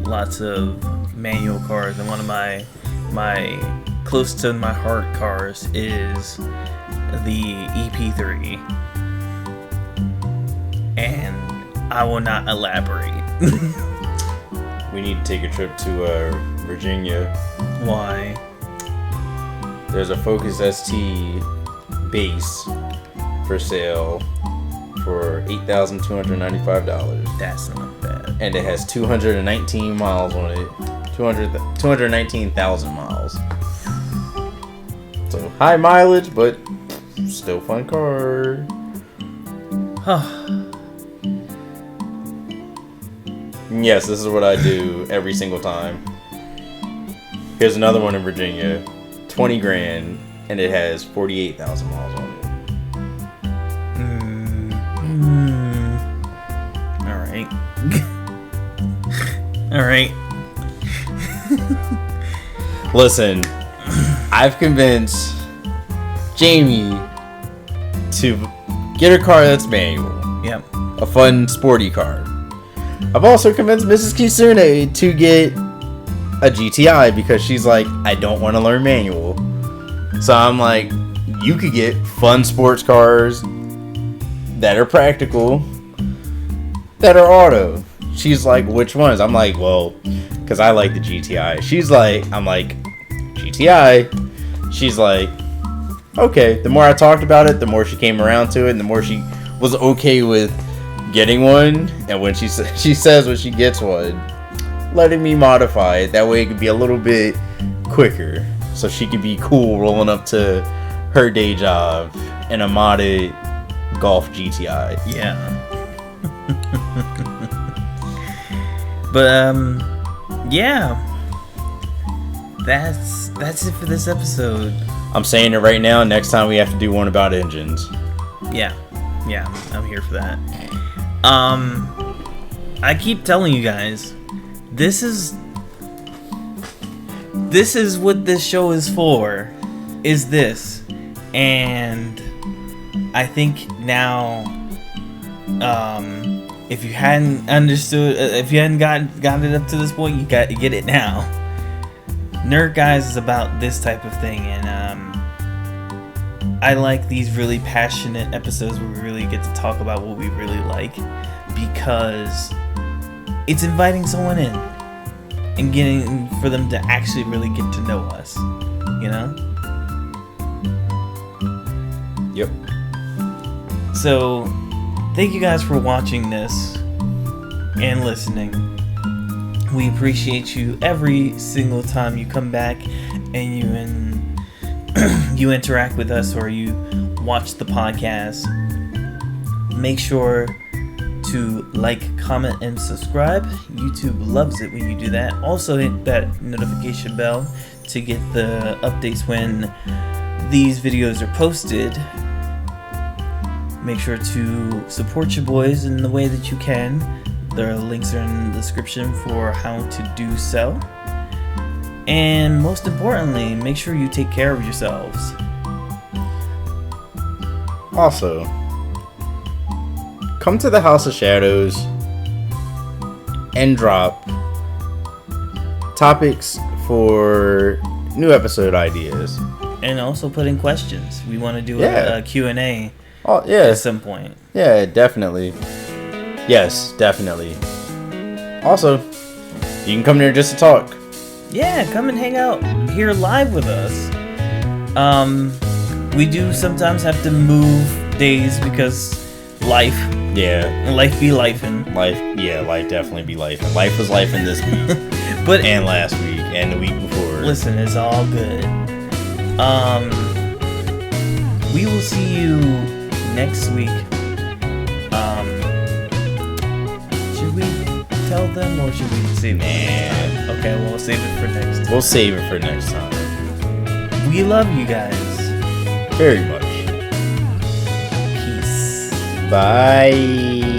lots of manual cars, and one of my close to my heart cars is the EP3, and I will not elaborate. We need to take a trip to Virginia. Why? There's a Focus ST base for sale for $8,295. That's not bad. And it has 219 miles on it. 219,000 miles. So high mileage, but still fun car. Yes, this is what I do every single time. Here's another one in Virginia. 20 grand, and it has 48,000 miles on it. Alright. Alright. Listen, I've convinced Jamie to get a car that's manual. Yep. A fun, sporty car. I've also convinced Mrs. Kisune to get a GTI because she's like, I don't want to learn manual. So I'm like, you could get fun sports cars that are practical, that are auto. She's like, which ones? I'm like, well, because I like the GTI. She's like, I'm like, GTI. She's like, okay. The more I talked about it, the more she came around to it, and the more she was okay with getting one. And when she says when she gets one, letting me modify it, that way it could be a little bit quicker, so she could be cool rolling up to her day job in a modded Golf GTI. Yeah. But yeah, that's it for this episode. I'm saying it right now. Next time we have to do one about engines. Yeah, I'm here for that. I keep telling you guys, this is what this show is for. Is this, and I think now, if you hadn't understood, if you hadn't got it up to this point, you got to get it now. Nerd Guys is about this type of thing, and I like these really passionate episodes where we really get to talk about what we really like, because it's inviting someone in and getting for them to actually really get to know us, you know? Yep. So, thank you guys for watching this and listening. We appreciate you every single time you come back and you interact with us or you watch the podcast. Make sure to like, comment, and subscribe. YouTube loves it when you do that. Also hit that notification bell to get the updates when these videos are posted. Make sure to support your boys in the way that you can. The links are in the description for how to do so. And most importantly, make sure you take care of yourselves. Also, come to the House of Shadows and drop topics for new episode ideas. And also put in questions. We want to do a Q&A at some point. Yeah, definitely. Yes, definitely. Also, you can come there just to talk. Yeah, come and hang out here live with us. We do sometimes have to move days because life. Yeah. And life be lifing. Life definitely be lifing. Life was lifing this week. And last week and the week before. Listen, it's all good. We will see you next week. Should we tell them or should we save it? Okay, well, we'll save it for next time. We'll save it for next time. We love you guys. Very much. Peace. Bye.